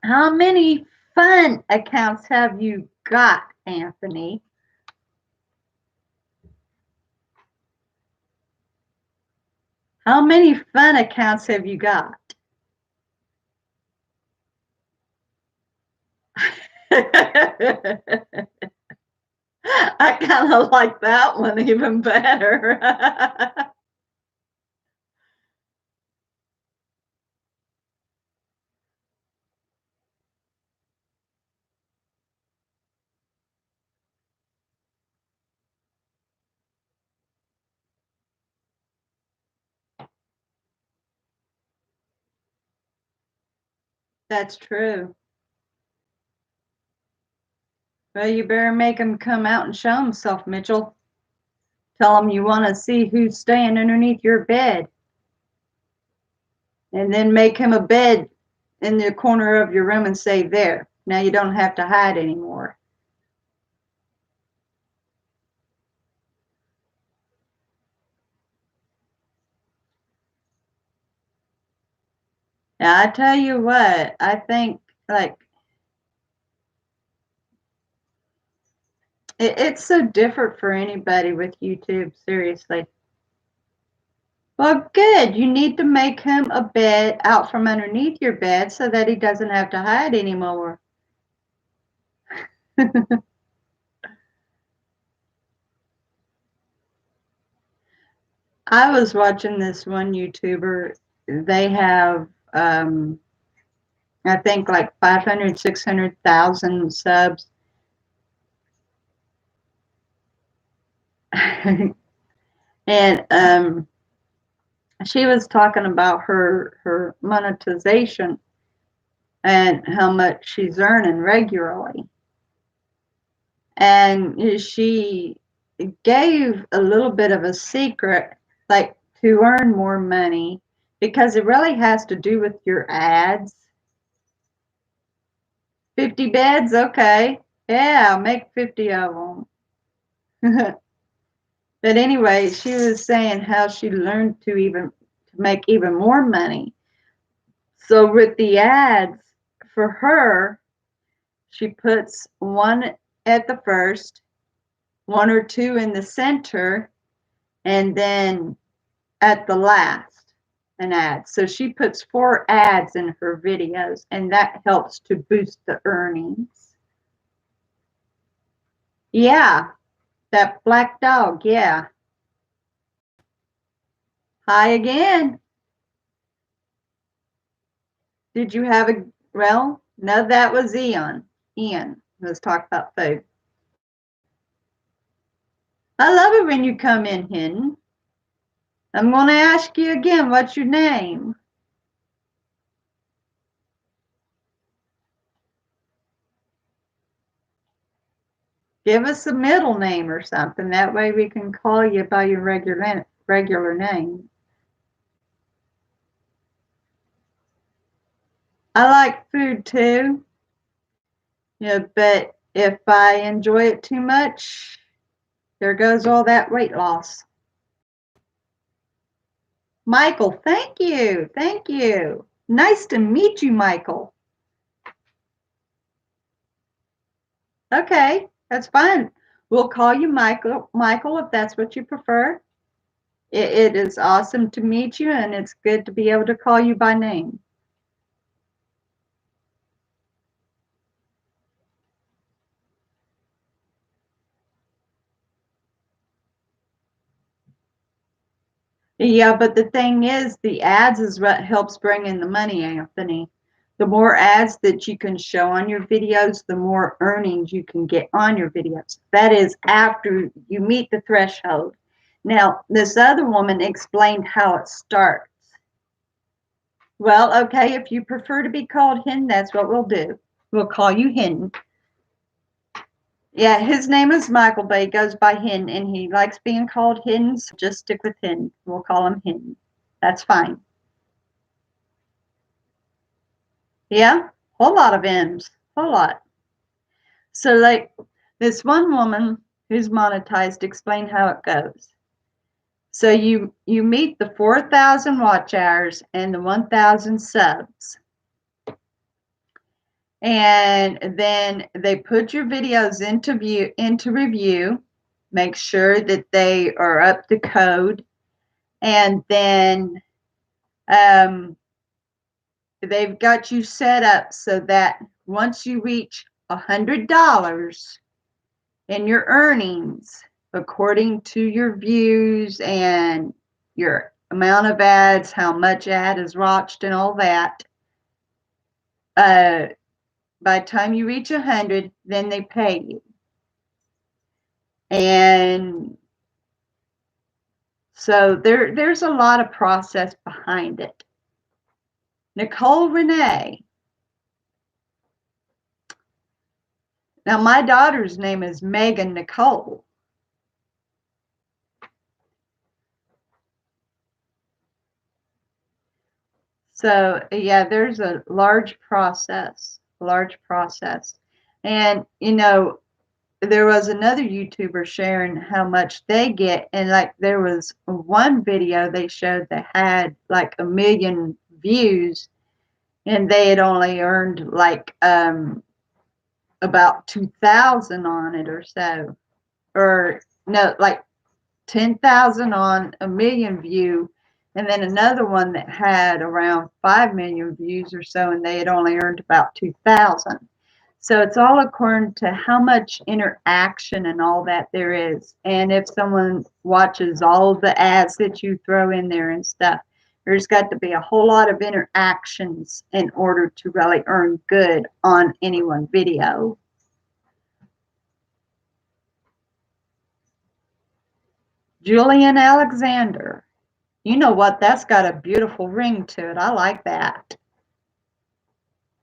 How many fun accounts have you got, Anthony? How many fun accounts have you got? I kind of like that one even better. That's true. Well, you better make him come out and show himself, Mitchell. Tell him you want to see who's staying underneath your bed. And then make him a bed in the corner of your room and say, there. Now you don't have to hide anymore. Now, I tell you what, I think like it's so different for anybody with YouTube, seriously. Well, good. You need to make him a bed out from underneath your bed so that he doesn't have to hide anymore. I was watching this one YouTuber. They have, I think, like 500, 600,000 subs. And she was talking about her monetization and how much she's earning regularly. And she gave a little bit of a secret, like to earn more money, because it really has to do with your ads. 50 beds, okay. Yeah, I'll make 50 of them. But anyway, she was saying how she learned to make even more money. So with the ads, for her, she puts one at the first, one or two in the center, and then at the last an ad. So she puts 4 ads in her videos, and that helps to boost the earnings. Yeah, that black dog, yeah. Hi again. Did you have a, well, no, that was Ian. Ian was talking about food. I love it when you come in hidden. I'm going to ask you again, what's your name? Give us a middle name or something. That way we can call you by your regular name. I like food too. Yeah, but if I enjoy it too much, there goes all that weight loss. Michael, thank you. Thank you. Nice to meet you, Michael. Okay, that's fine. We'll call you Michael, if that's what you prefer. It is awesome to meet you, and it's good to be able to call you by name. Yeah, but the thing is, the ads is what helps bring in the money, Anthony. The more ads that you can show on your videos, the more earnings you can get on your videos. That is after you meet the threshold. Now, this other woman explained how it starts. Well, okay, if you prefer to be called Hen, that's what we'll do. We'll call you Hen. Yeah, his name is Michael, but he goes by Hin, and he likes being called Hin, so just stick with Hin. We'll call him Hin. That's fine. Yeah, whole lot of M's, whole lot. So, like, this one woman who's monetized explained how it goes. So you meet the 4,000 watch hours and the 1,000 subs. And then they put your videos into review, make sure that they are up to code, and then they've got you set up so that once you reach $100 in your earnings, according to your views and your amount of ads, how much ad is watched, and all that, by the time you reach 100, then they pay you. And so there's a lot of process behind it. Nicole Renee. Now, my daughter's name is Megan Nicole. So, yeah, there's a large process. And, you know, there was another YouTuber sharing how much they get. And, like, there was one video they showed that had, like, 1 million views. And they had only earned, like, about 2,000 on it or so. Or, no, like 10,000 on 1 million view, and then another one that had around 5 million views or so, and they had only earned about 2,000. So it's all according to how much interaction and all that there is. And if someone watches all of the ads that you throw in there and stuff, there's got to be a whole lot of interactions in order to really earn good on any one video. Julian Alexander. You know what? That's got a beautiful ring to it. I like that.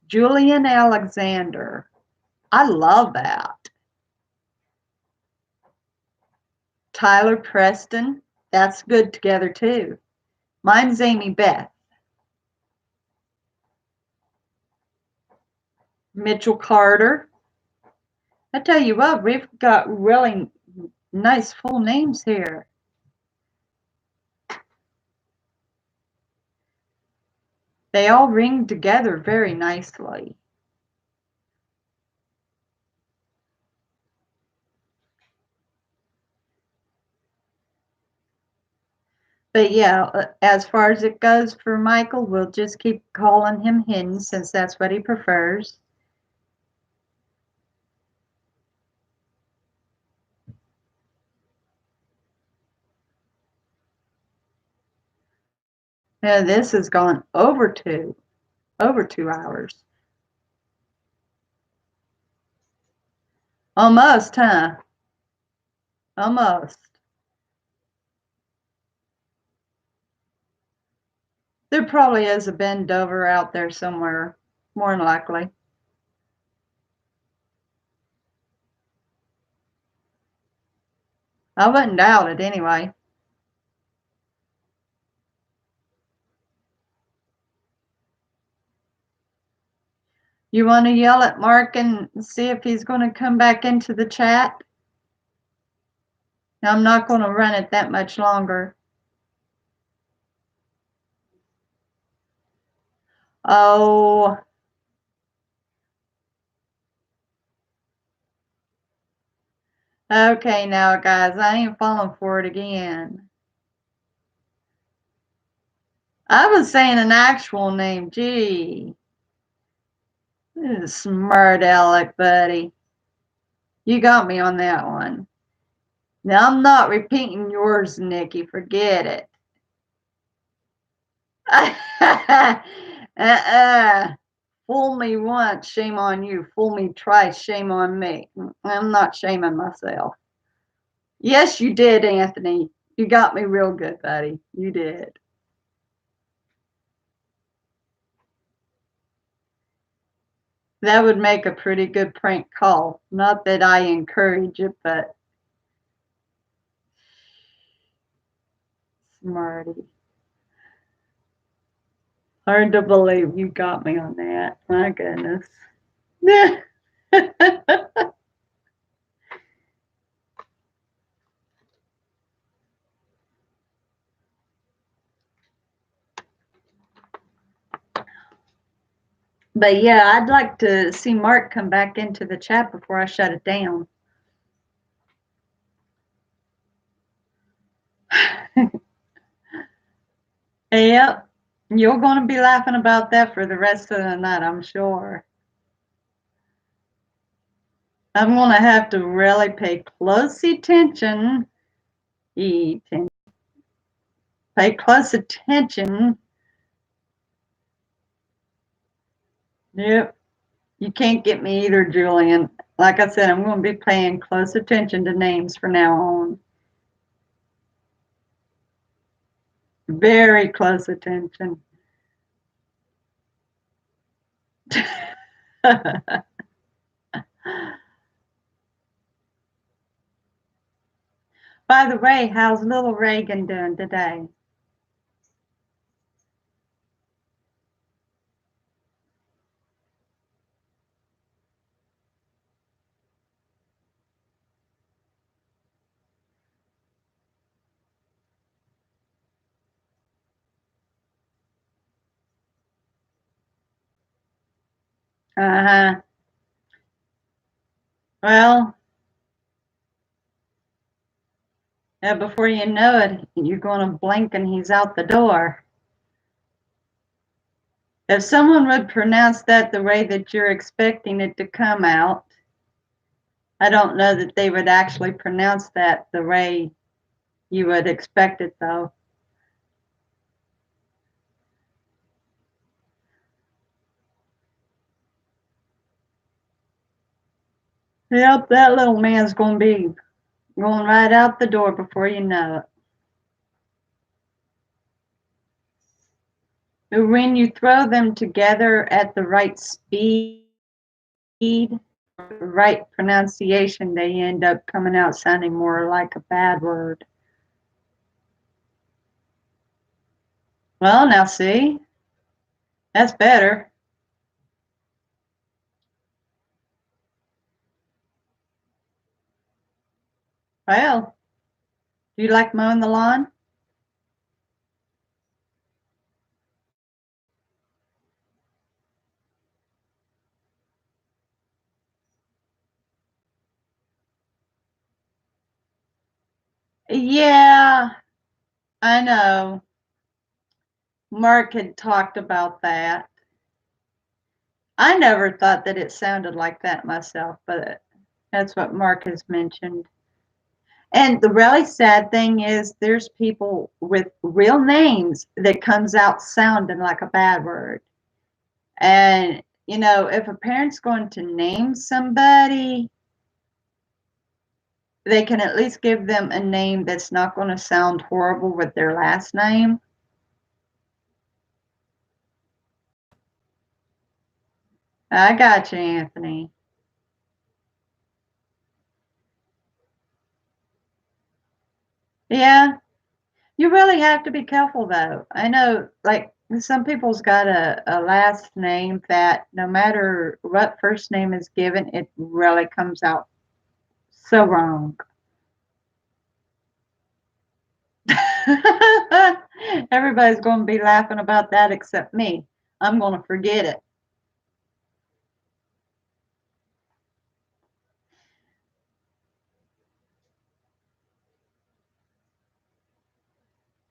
Julian Alexander. I love that. Tyler Preston. That's good together too. Mine's Amy Beth. Mitchell Carter. I tell you what, we've got really nice full names here. They all ring together very nicely. But yeah, as far as it goes for Michael, we'll just keep calling him Hin since that's what he prefers. Now this has gone over 2 hours. Almost, huh? Almost. There probably is a Ben Dover out there somewhere, more than likely. I wouldn't doubt it anyway. You want to yell at Mark and see if he's going to come back into the chat? Now, I'm not going to run it that much longer. Oh. Okay, now, guys, I ain't falling for it again. I was saying an actual name. Gee. Smart aleck, buddy. You got me on that one. Now, I'm not repeating yours, Nikki. Forget it. Fool me once, shame on you. Fool me twice, shame on me. I'm not shaming myself. Yes, you did, Anthony. You got me real good, buddy. You did. That would make a pretty good prank call. Not that I encourage it, but smarty. Hard to believe you got me on that. My goodness. But yeah, I'd like to see Mark come back into the chat before I shut it down. Yep. You're going to be laughing about that for the rest of the night, I'm sure. I'm going to have to really pay close attention. Pay close attention. Yep. You can't get me either, Julian. Like I said, I'm going to be paying close attention to names from now on. Very close attention. By the way, how's little Reagan doing today? Uh-huh. Well, yeah, before you know it, you're going to blink and he's out the door. If someone would pronounce that the way that you're expecting it to come out, I don't know that they would actually pronounce that the way you would expect it, though. Yep, that little man's going to be going right out the door before you know it. When you throw them together at the right speed, right pronunciation, they end up coming out sounding more like a bad word. Well, now see, that's better. Well, do you like mowing the lawn? Yeah, I know. Mark had talked about that. I never thought that it sounded like that myself, but that's what Mark has mentioned. And the really sad thing is there's people with real names that comes out sounding like a bad word. And, you know, if a parent's going to name somebody, they can at least give them a name that's not going to sound horrible with their last name. I got you, Anthony. Yeah, you really have to be careful though. I know, like, some people's got a last name that no matter what first name is given, it really comes out so wrong. Everybody's going to be laughing about that except me. I'm going to forget it.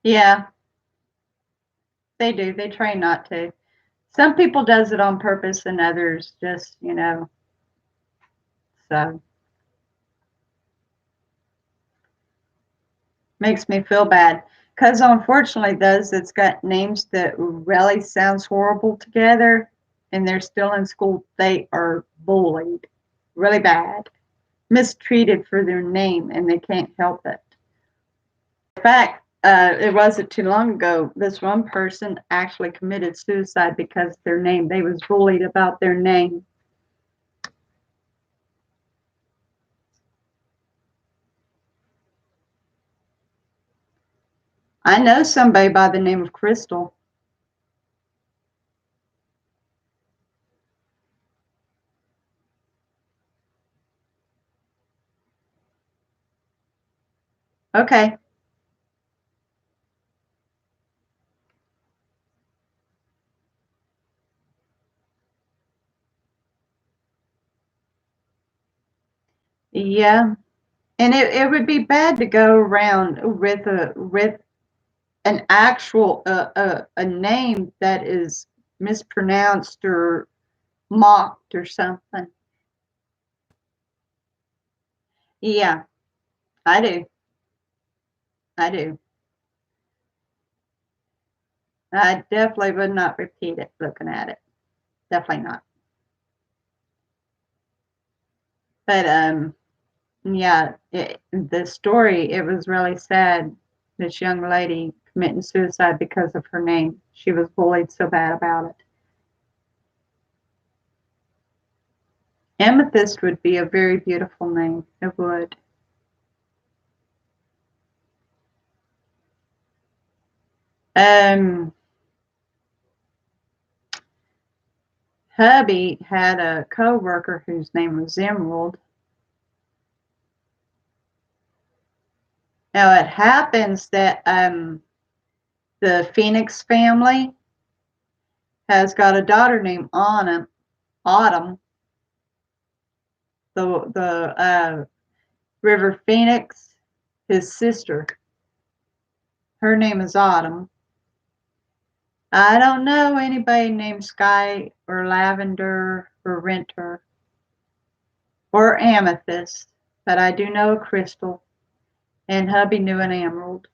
Yeah, they do. They try not to. Some people does it on purpose and others just, you know, so makes me feel bad. Because unfortunately, those that's got names that really sounds horrible together and they're still in school, they are bullied really bad, mistreated for their name, and they can't help it. In fact, it wasn't too long ago, this one person actually committed suicide because their name, they was bullied about their name. I know somebody by the name of Crystal. Okay. Yeah. And it would be bad to go around with an actual a name that is mispronounced or mocked or something. Yeah, I do. I do. I definitely would not repeat it looking at it. Definitely not. But yeah, the story, it was really sad. This young lady committing suicide because of her name. She was bullied so bad about it. Amethyst would be a very beautiful name. It would. Um, hubby had a coworker whose name was Emerald. Now it happens that the Phoenix family has got a daughter named Autumn. The River Phoenix, his sister. Her name is Autumn. I don't know anybody named Sky or Lavender or Renter or Amethyst, but I do know a Crystal, and hubby knew an Emerald.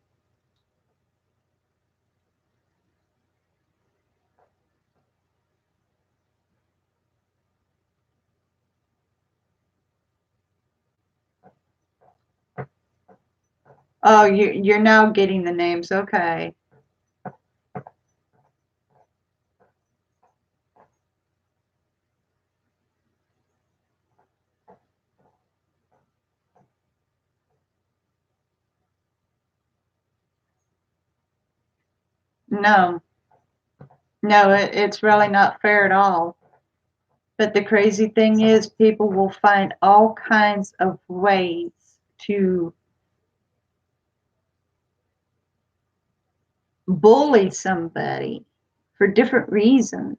Oh, you're now getting the names. Okay. No, no, it's really not fair at all. But the crazy thing is, people will find all kinds of ways to bully somebody for different reasons.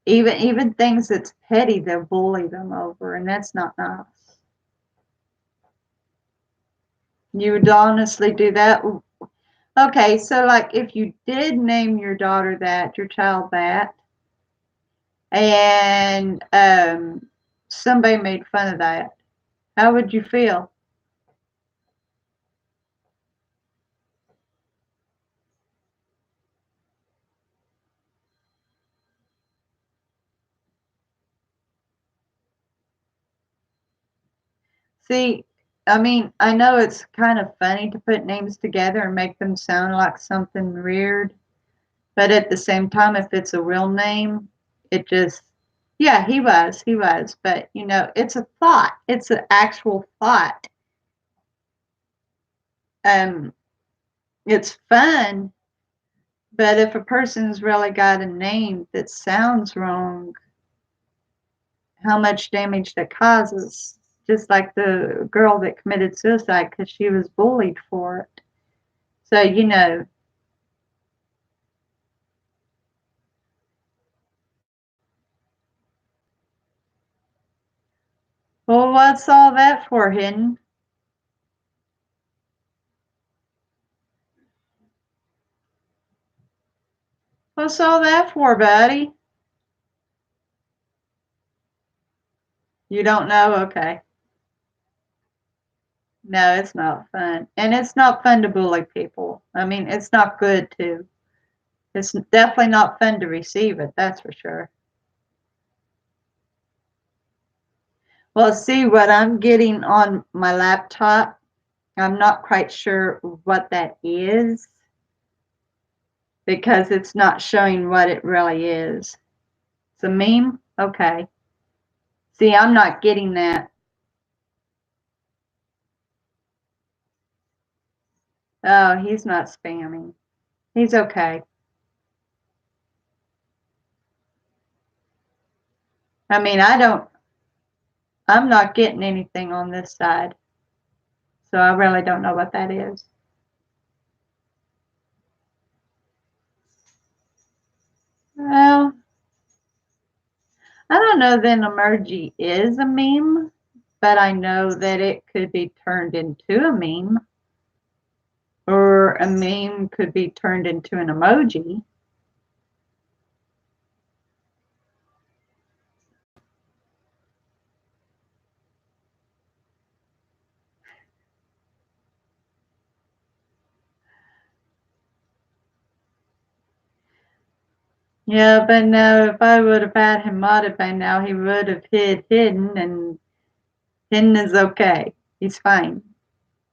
Even things that's petty, they'll bully them over, and that's not nice. You would honestly do that? Okay, so like if you did name your daughter that, your child that, and somebody made fun of that, how would you feel? See, I mean, I know it's kind of funny to put names together and make them sound like something weird, but at the same time, if it's a real name, it just, yeah, he was, but it's a thought. It's an actual thought. Um, it's fun, but if a person's really got a name that sounds wrong, how much damage that causes, just like the girl that committed suicide because she was bullied for it. So, well, what's all that for, Hidden? What's all that for, buddy? You don't know? Okay. No, it's not fun. And it's not fun to bully people. I mean, it's not good to. It's definitely not fun to receive it, that's for sure. Well, see what I'm getting on my laptop. I'm not quite sure what that is because it's not showing what it really is. It's a meme? Okay. See, I'm not getting that. Oh, he's not spamming. He's okay. I mean, I'm not getting anything on this side, so I really don't know what that is. Well, I don't know that an emoji is a meme, but I know that it could be turned into a meme, or a meme could be turned into an emoji. Yeah, but no, if I would have had him modded by now, he would have hidden, and hidden is okay. He's fine.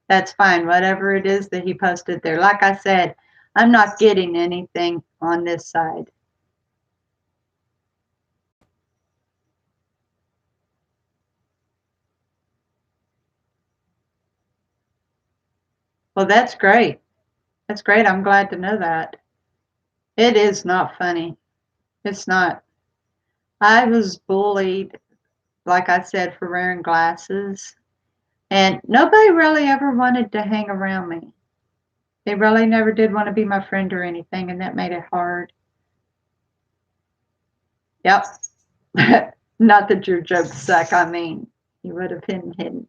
That's fine. Whatever it is that he posted there. Like I said, I'm not getting anything on this side. Well, that's great. That's great. I'm glad to know that. It is not funny. It's not. I was bullied, like I said, for wearing glasses, and nobody really ever wanted to hang around me. They really never did want to be my friend or anything, and that made it hard. Yep. Not that your jokes suck. I mean, you would have hidden.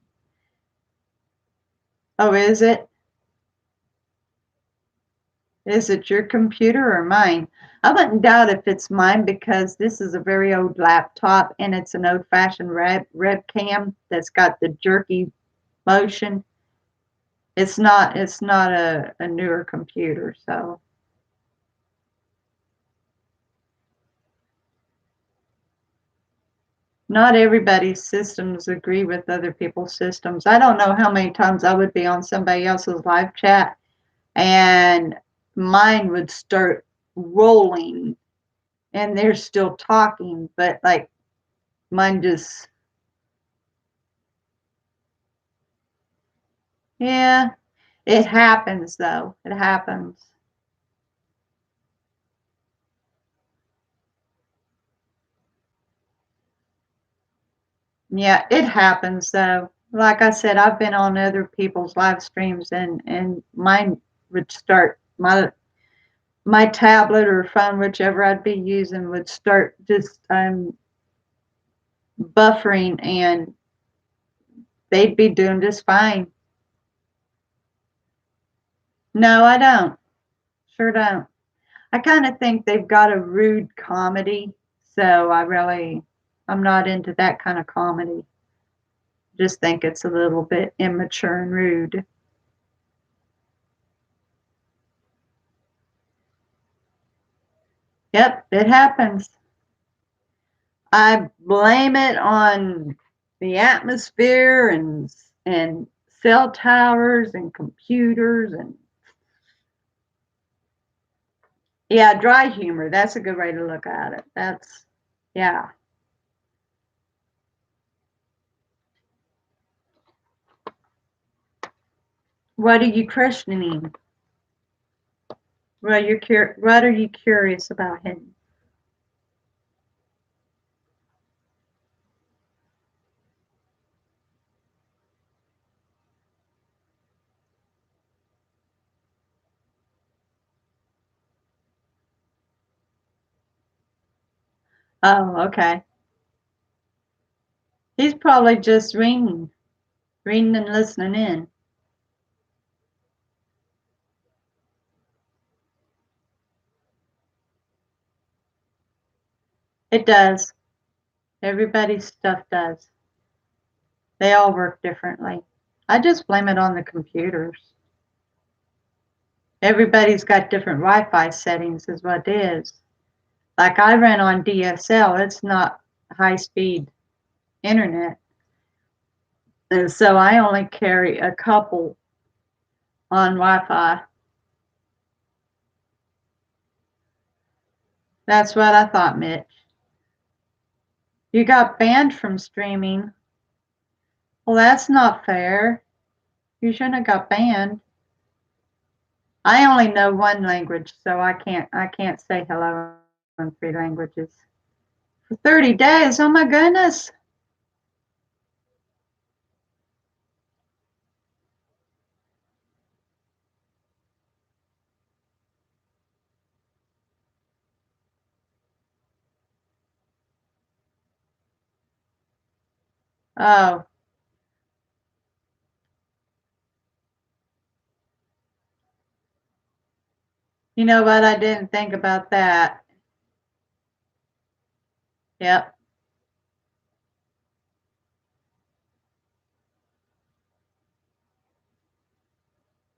Oh, is it? Is it your computer or mine? I wouldn't doubt if it's mine because this is a very old laptop and it's an old-fashioned red cam that's got the jerky motion. It's not a newer computer, so not everybody's systems agree with other people's systems. I don't know how many times I would be on somebody else's live chat and mine would start rolling and they're still talking, but like mine just, yeah, it happens though. It happens. Yeah, it happens though. Like I said, I've been on other people's live streams and mine would start my tablet or phone, whichever I'd be using, would start just buffering and they'd be doing just fine. No, I don't. Sure don't. I kind of think they've got a rude comedy, so I'm not into that kind of comedy. Just think it's a little bit immature and rude. Yep, it happens. I blame it on the atmosphere and cell towers and computers and yeah, dry humor. That's a good way to look at it. That's yeah. What are you questioning? What are you curious about him? Oh, okay. He's probably just reading and listening in. It does. Everybody's stuff does. They all work differently. I just blame it on the computers. Everybody's got different Wi-Fi settings is what it is. Like I run on DSL, it's not high speed internet. And so I only carry a couple on Wi-Fi. That's what I thought, Mitch. You got banned from streaming. Well, that's not fair. You shouldn't have got banned. I only know one language, so I can't say hello in 3 languages. For 30 days, oh my goodness. Oh, you know what? I didn't think about that. Yep,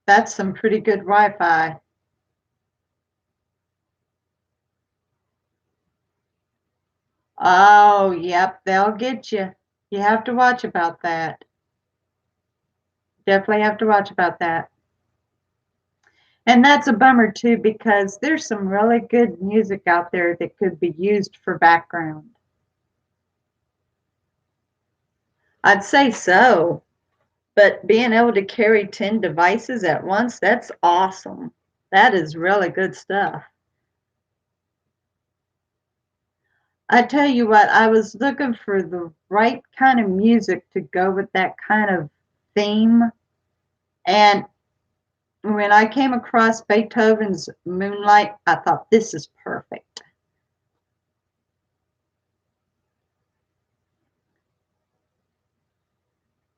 that's some pretty good Wi-Fi. Oh, yep, they'll get you. You have to watch about that. Definitely have to watch about that. And that's a bummer too, because there's some really good music out there that could be used for background. I'd say so, but being able to carry 10 devices at once, that's awesome. That is really good stuff. I tell you what, I was looking for the right kind of music to go with that kind of theme. And when I came across Beethoven's Moonlight, I thought this is perfect.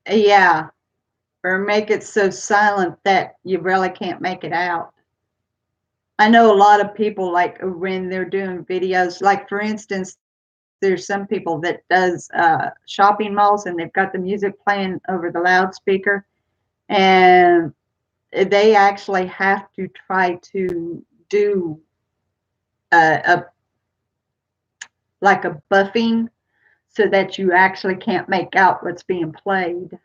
Yeah, or make it so silent that you really can't make it out. I know a lot of people like when they're doing videos, like for instance, there's some people that does shopping malls and they've got the music playing over the loudspeaker, and they actually have to try to do a like a buffing so that you actually can't make out what's being played.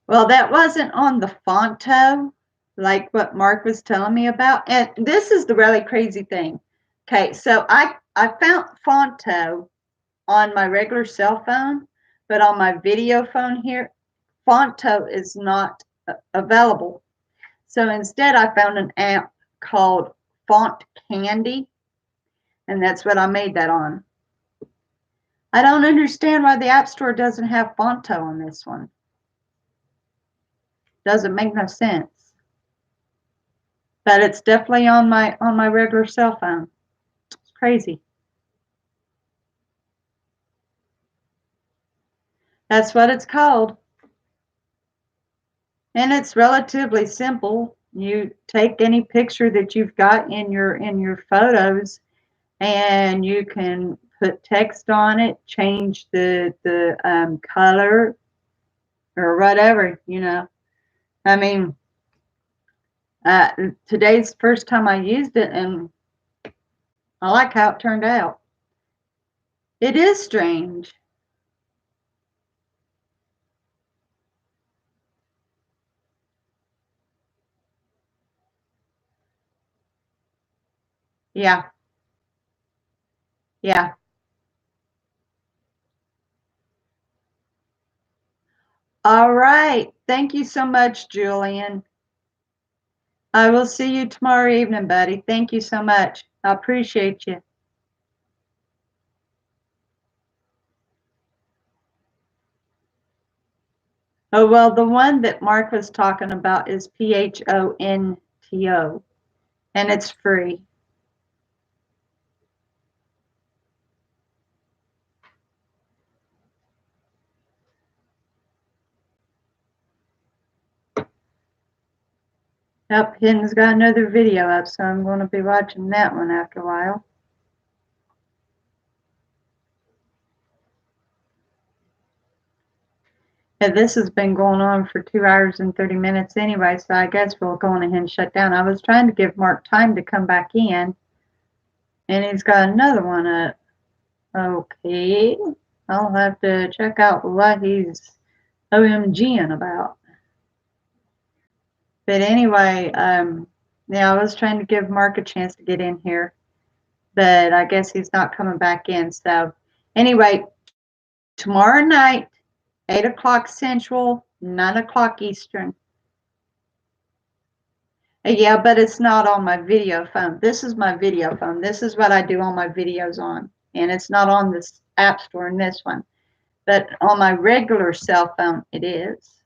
Well, that wasn't on the Fonto, like what Mark was telling me about. And this is the really crazy thing. Okay, so I found Fonto on my regular cell phone, but on my video phone here, Fonto is not available. So instead, I found an app called Font Candy, and that's what I made that on. I don't understand why the App Store doesn't have Fonto on this one. Doesn't make no sense. But it's definitely on my regular cell phone. It's crazy. That's what it's called. And it's relatively simple. You take any picture that you've got in your photos and you can put text on it, change the color or whatever, you know. I mean, uh, today's the first time I used it, and I like how it turned out. It is strange. Yeah, yeah. All right. Thank you so much, Julian. I will see you tomorrow evening, buddy. Thank you so much. I appreciate you. Oh, well, the one that Mark was talking about is Phonto, and it's free. Yep, Hidden's got another video up, so I'm going to be watching that one after a while. Yeah, this has been going on for 2 hours and 30 minutes anyway, so I guess we'll go on ahead and shut down. I was trying to give Mark time to come back in, and he's got another one up. Okay, I'll have to check out what he's OMGing about. But anyway, yeah, I was trying to give Mark a chance to get in here, but I guess he's not coming back in. So anyway, tomorrow night, 8 o'clock Central, 9 o'clock Eastern. Yeah, but it's not on my video phone. This is my video phone. This is what I do all my videos on. And it's not on this app store in this one. But on my regular cell phone, it is.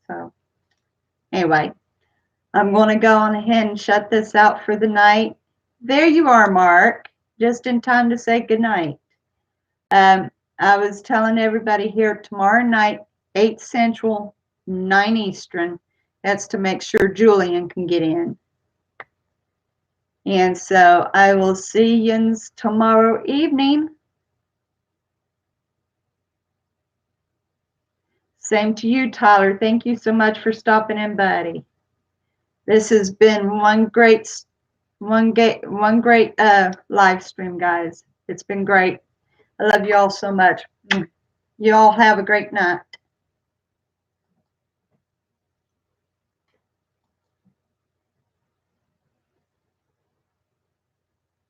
So anyway, I'm going to go on ahead and shut this out for the night. There you are, Mark, just in time to say goodnight. I was telling everybody here tomorrow night, 8 Central, 9 Eastern. That's to make sure Julian can get in. And so I will see you tomorrow evening. Same to you, Tyler. Thank you so much for stopping in, buddy. This has been one great live stream, guys. It's been great. I love you all so much. You all have a great night.